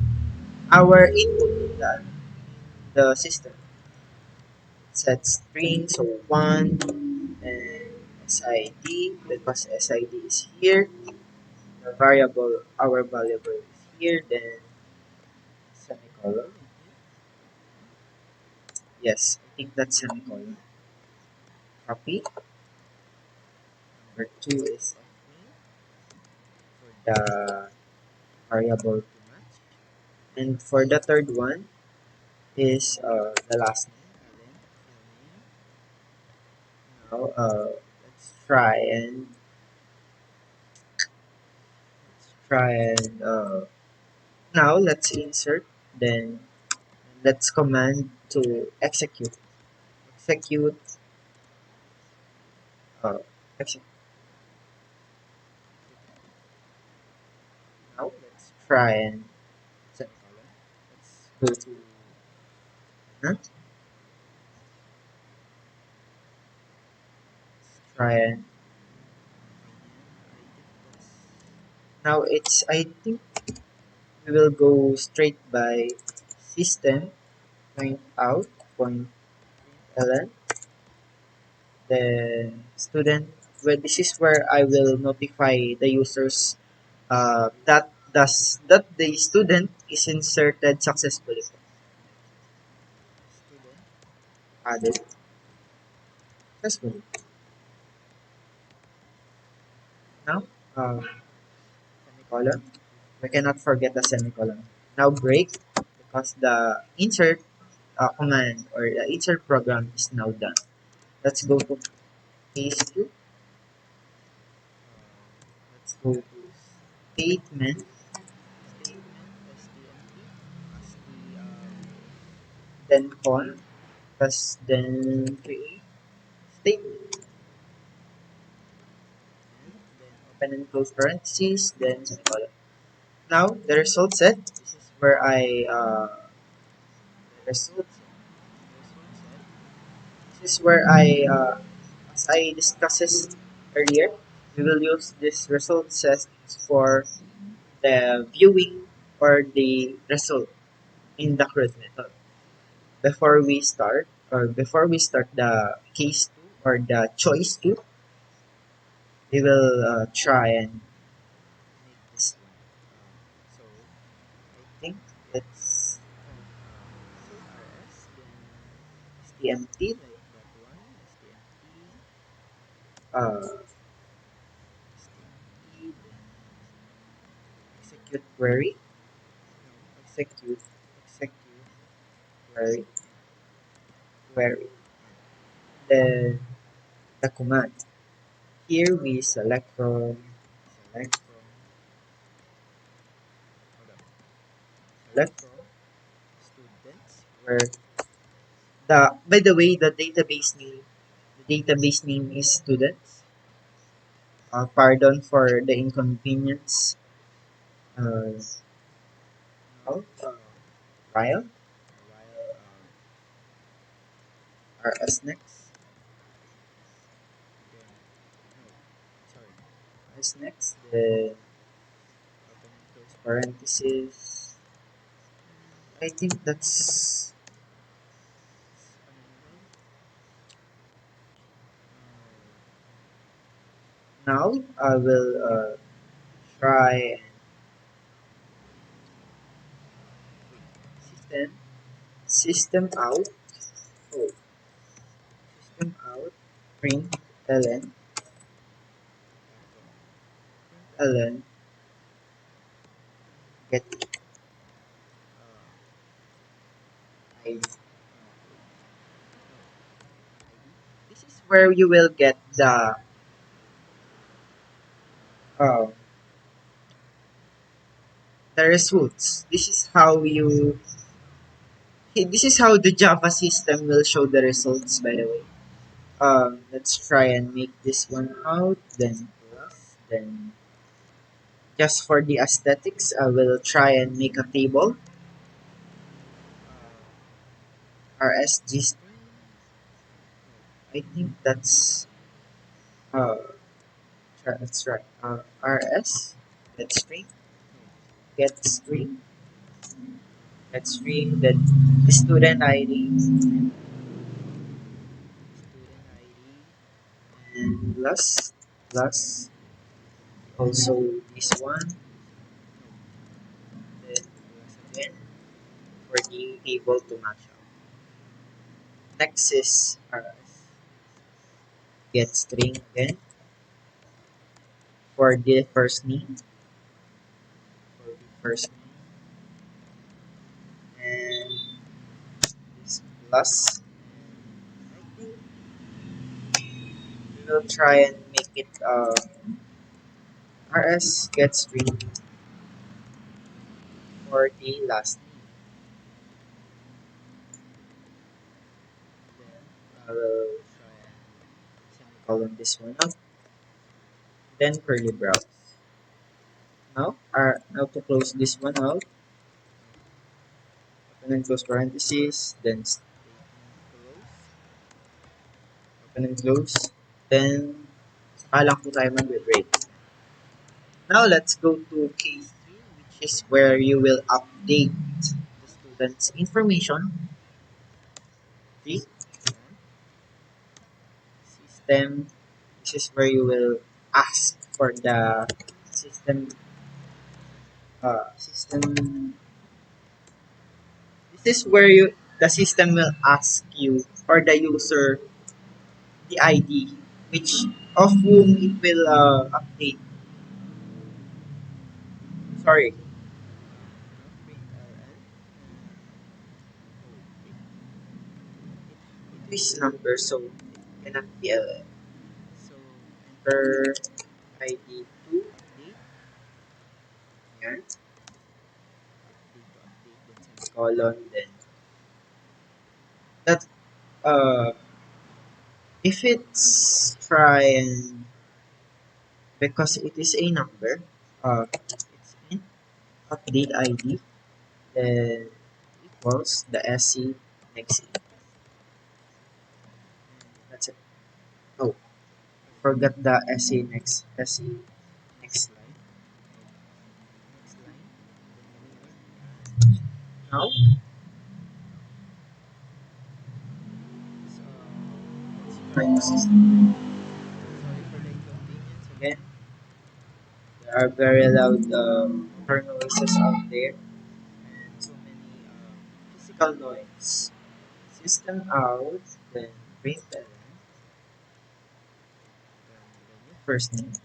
our input in the system. Set string, so one, and SID, because SID is here, the variable, our variable is here, then semicolon. Yes, I think that's semicolon. Copy. Number two is for the variable to match. And for the third one is the last name. Now let's try and now let's insert, then let's command to execute uh, execute. Now let's try and semicolon. Let's go to let's try and now it's, I think we will go straight by system point out point ln, then student, where this is where I will notify the users that the student is inserted successfully. Student added successfully. Now semicolon. We cannot forget the semicolon. Now break, because the insert command or the insert program is now done. Let's go to case 2. Let's go to statement. Then call, plus then create statement. Then open and close parentheses, then semicolon. Now the result set. This is where I the result set. This is where as I discussed earlier, we will use this result set for the viewing or the result in the CRUD method. Before we start the case 2 or the choice 2, we will try and make this one. So I think it's rs, then stmt, like that one, stmt, then execute query, no, execute query, query. Then the command. Here we select from select from students, where the by the way the database name, the database name is students. Pardon for the inconvenience. Uh, now, Ryle. RS next. Then, no, sorry. RS next. Then open and close parenthesis. I think that's now I will try system system out. Oh, system out. Print ln get ID. This is where you will get uh, the results. This is how the Java system will show the results, by the way. Let's try and make this one out, then plus, then just for the aesthetics, I will try and make a table. RSG string. I think uh, that's right. RS get string get string then student ID and plus also this one then plus again for being able to match up. Next is get string again for the first name and this plus. I think we will try and make it rs get string for the last name. Then I will try and semicolon this one up. Then curly brace. Now to close this one out, open and close parentheses, then open and close, then lang po tayo mag-break. Now let's go to case 3, which is where you will update the student's information. 3, system. This is where you will ask for the system. This is where the system will ask you or the user the ID, which of whom it will update. Sorry. It is number, so it cannot be LN. So enter ID 2, update. Yan. Update, then semicolon, then that if it's try and because it is a number, it's in update ID, then equals the SC next. That's it. Oh, I forgot the SC next. SC next line. Next line. Now, try to system. Sorry for the inconvenience again. There are very loud car noises out there and so many physical noise. System out, then print then the new first name. So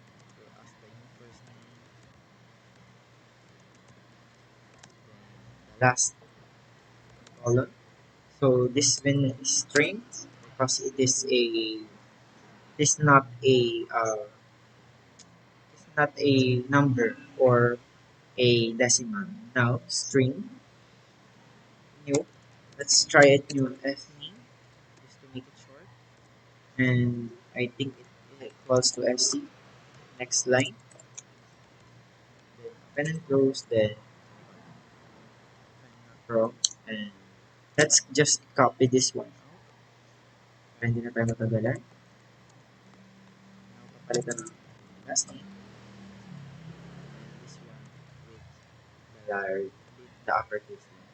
ask the new first name, then the last column. So this one is string because it is not a number or a decimal. Now string new. Let's try it new as name just to make it short. and I think it equals to SC. Next line, then open and close, then from, and let's just copy this one out para hindi na tayo matagalan. Now, papalitan ng last name, and this one with the uppercase name.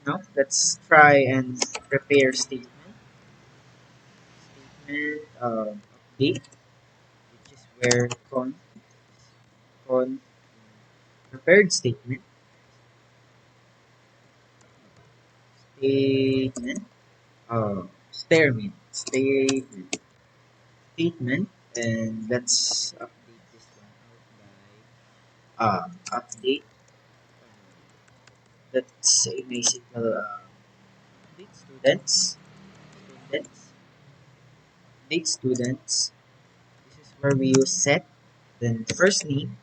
Now, let's try and prepare update, which is where con prepared statement, statement, and let's update this one out by update. Let's say MySQL update students, update students. This is where we use set, then first name,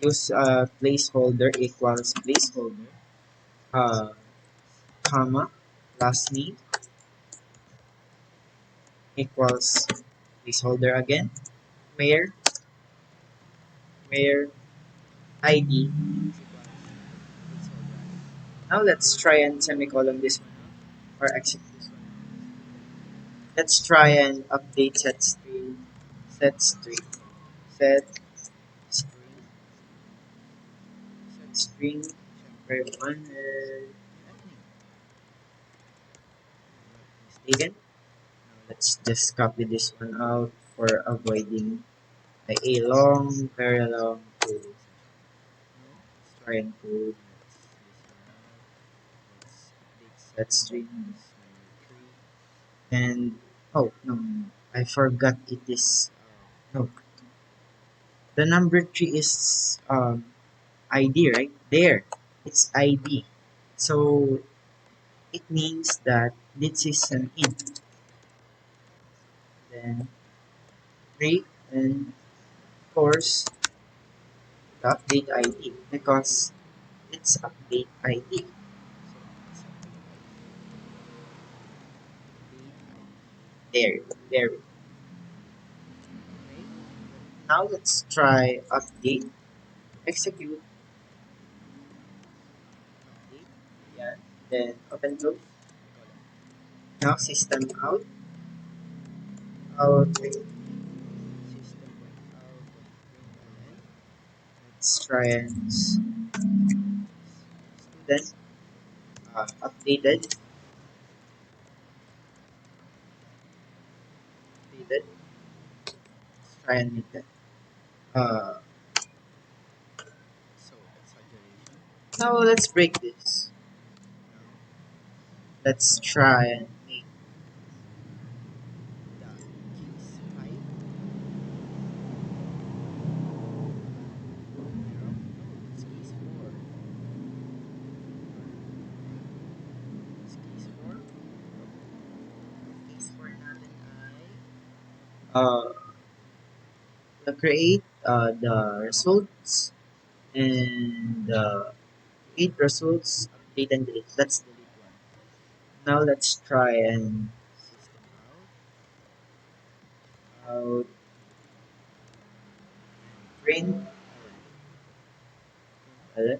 use placeholder equals placeholder, uh, comma, last name equals placeholder again, where where ID is equals placeholder. Now let's try and semicolon this one out, or exit this one. Let's try and update set string, set string, set string, syempre one, mistaken. Now let's just copy this one out for avoiding a long, very long code. Let's try and code. Let's string is number 3. And oh no, I forgot it is no. The number 3 is ID, right? There, it's ID. So it means that this is an int. Then 3, and of course the update ID because it's update ID. There, there. Okay. Now let's try update, execute, update, yeah. Then open close. Now system out, system out, let's try and student updated, updated. Let's try and make that. Uh, so exaggeration. Now let's break this. Let's try and make the keys 5. It's keys 4. It's keys 4. Keys 4 natin create the results and create results, update and delete. Let's delete one. Now let's try and system out, print, uh,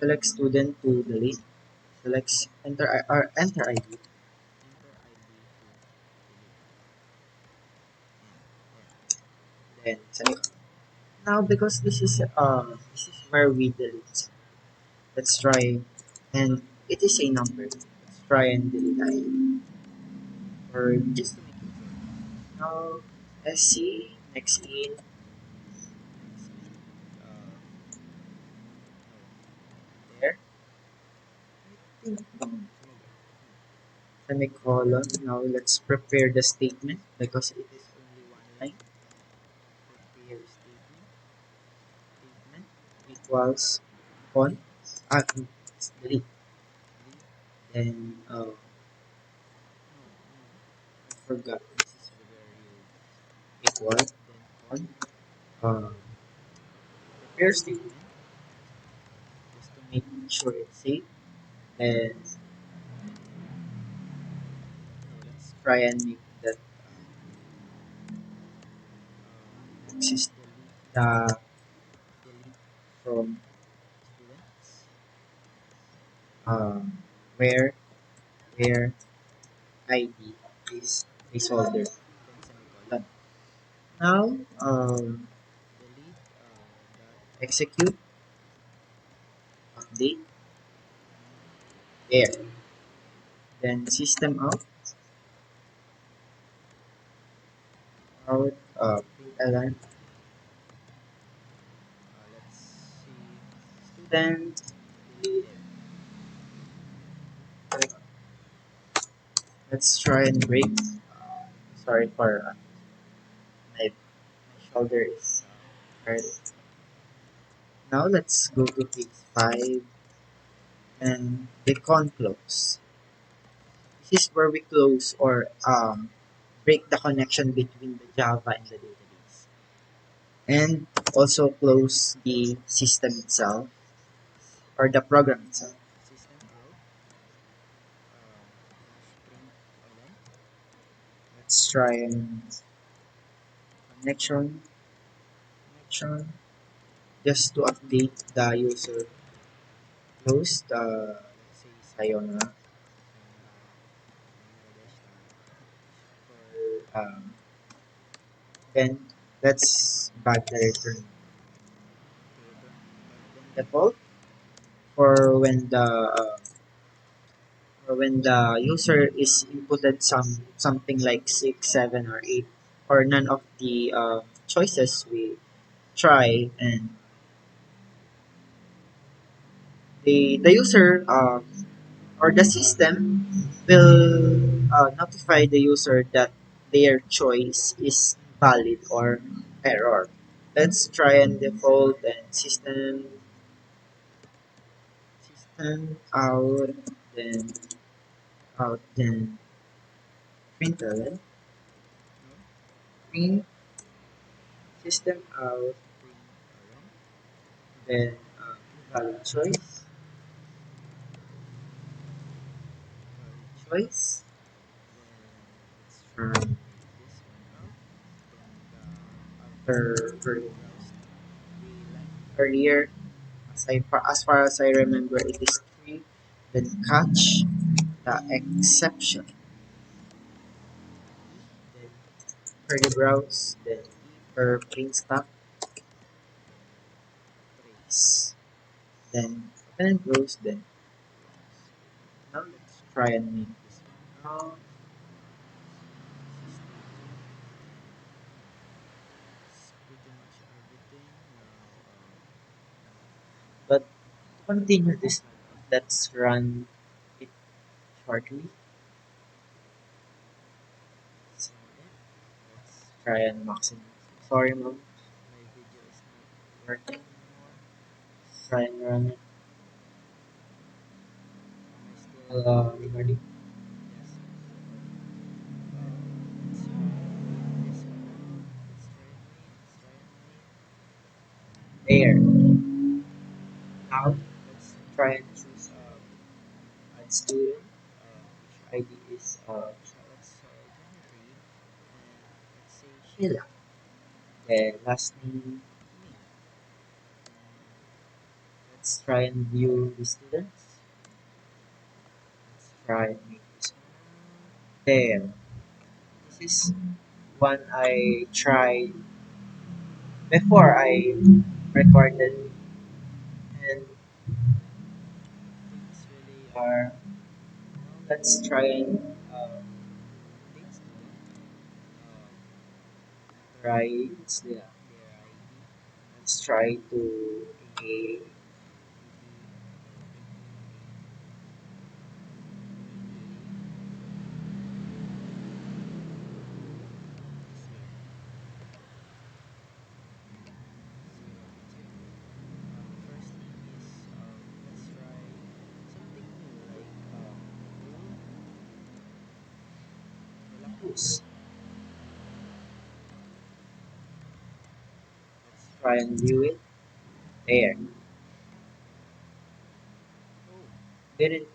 select student to delete, select enter ID, then select. Now because this is where we delete. Let's try, and it is a number. Let's try and delete ID, or just to make it clear. Now SC next in, there. Semicolon. Now let's prepare the statement because it is only one line. Prepare statement equals on delete. Then I forgot this is where you equal then on header statement just to make sure it's safe. And let's try and make that access delete from students. Um, where ID is placeholder. Then semicolon. Now, delete execute update there. Then system out println. Let's see student deleted. Let's try and break. Sorry for my shoulder is hurt. Now let's go to page 5 and recon close. This is where we close or break the connection between the Java and the database. And also close the system itself or the program itself. System out. Let's try and connection just to update the user. Close the let's say sayonara for then let's back the return default for when the user is inputted something like 6, 7, or 8 or none of the choices we try and the user or the system will notify the user that their choice is valid or error. Let's try and default and system then out then println print system out then valid choice then let's try this one out per earlier as far as I remember it is tree then catch the exception then curly browse then per print stop trace then open and close then now let's try and make this one now pretty much everything but to continue this one let's run it shortly so let's try and maximize sorry mom my video is not working anymore try and run it am I still recording yes let's try this one let's try and wait let's try and wait there now let's try and choose add student which ID is let's John Reed and let's say Sheila then last name let's try and view the students let's try and make this one there this is one I tried before I recorded and things really are let's try and update student try it's their ID let's try to a first thing is let's try something new like Veracruz. Let's try and view it There. Oh, didn't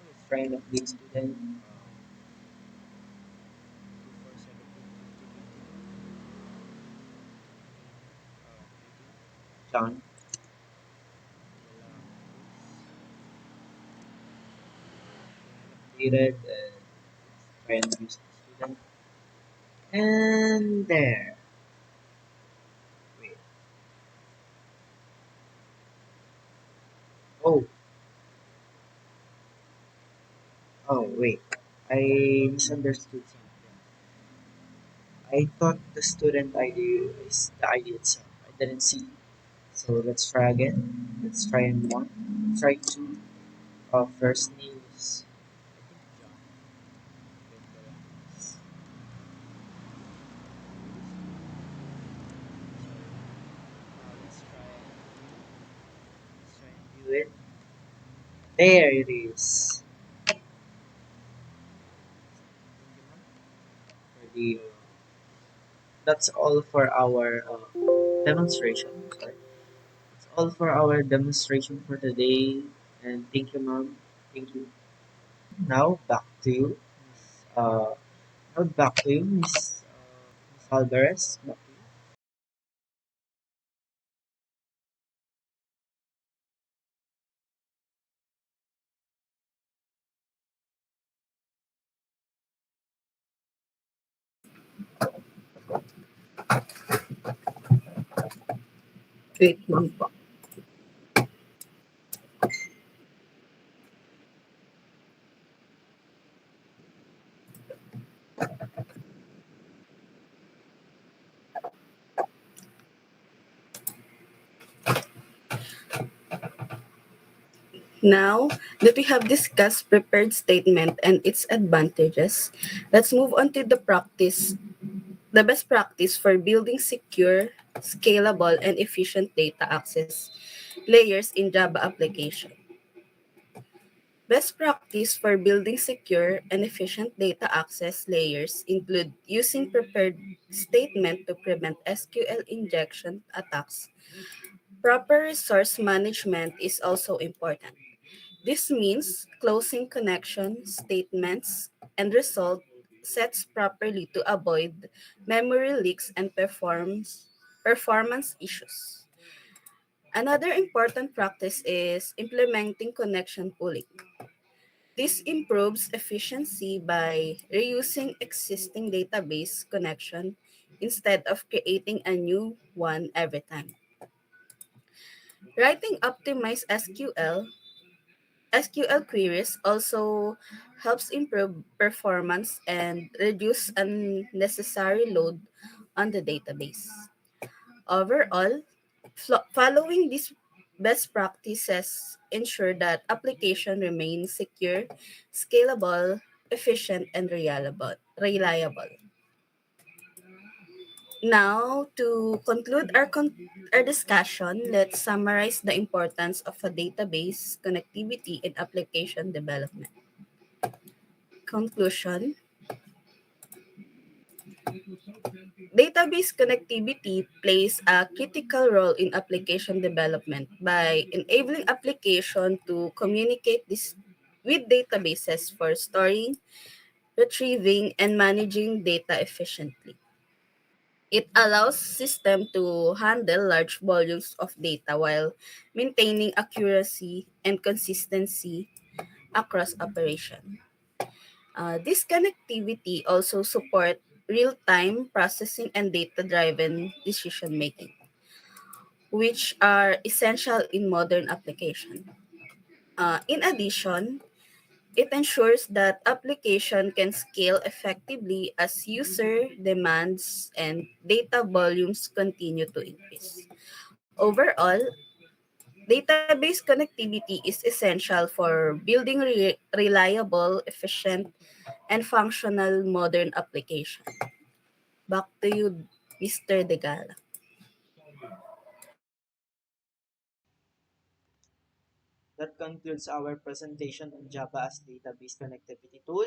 let's try and update student 247 John. Updated try and use the student. And there. Wait. Oh, wait. I misunderstood something. I thought the student ID is the ID itself. I didn't see. So let's try again. Let's try and one. Try two. First name is I think John. Then the last. Let's try and view it. There it is. For the that's all for our demonstration. Sorry. That's all for our demonstration for today. And thank you, ma'am. Thank you. Now back to you. Uh, now back to you, Miss Alvarez. Back to you. Wait lang po. Now that we have discussed prepared statement and its advantages, let's move on to the best practice for building secure, scalable, and efficient data access layers in Java application. Best practice for building secure and efficient data access layers include using prepared statement to prevent SQL injection attacks. Proper resource management is also important. This means closing connection statements and result sets properly to avoid memory leaks and performance issues. Another important practice is implementing connection pooling. This improves efficiency by reusing existing database connection instead of creating a new one every time. Writing optimized SQL queries also helps improve performance and reduce unnecessary load on the database. Overall, following these best practices ensure that application remains secure, scalable, efficient, and reliable. Now, to conclude our discussion, let's summarize the importance of a database connectivity in application development. Conclusion: database connectivity plays a critical role in application development by enabling application to communicate with databases for storing, retrieving, and managing data efficiently. It allows system to handle large volumes of data while maintaining accuracy and consistency across operation. This connectivity also support real-time processing and data-driven decision-making, which are essential in modern application. In addition, it ensures that application can scale effectively as user demands and data volumes continue to increase. Overall, database connectivity is essential for building reliable, efficient, and functional modern application. Back to you, Mr. Degala. That concludes our presentation on Java as database connectivity tool.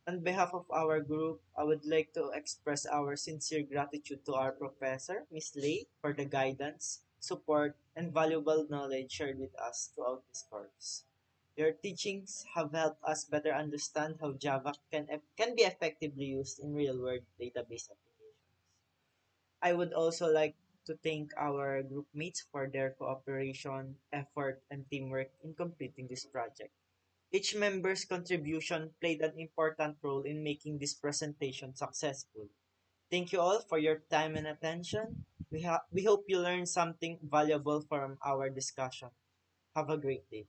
On behalf of our group, I would like to express our sincere gratitude to our professor, Ms. Lei, for the guidance, support, and valuable knowledge shared with us throughout this course. Your teachings have helped us better understand how Java can be effectively used in real-world database applications. I would also like to thank our group mates for their cooperation, effort, and teamwork in completing this project. Each member's contribution played an important role in making this presentation successful. Thank you all for your time and attention. We hope you learned something valuable from our discussion. Have a great day.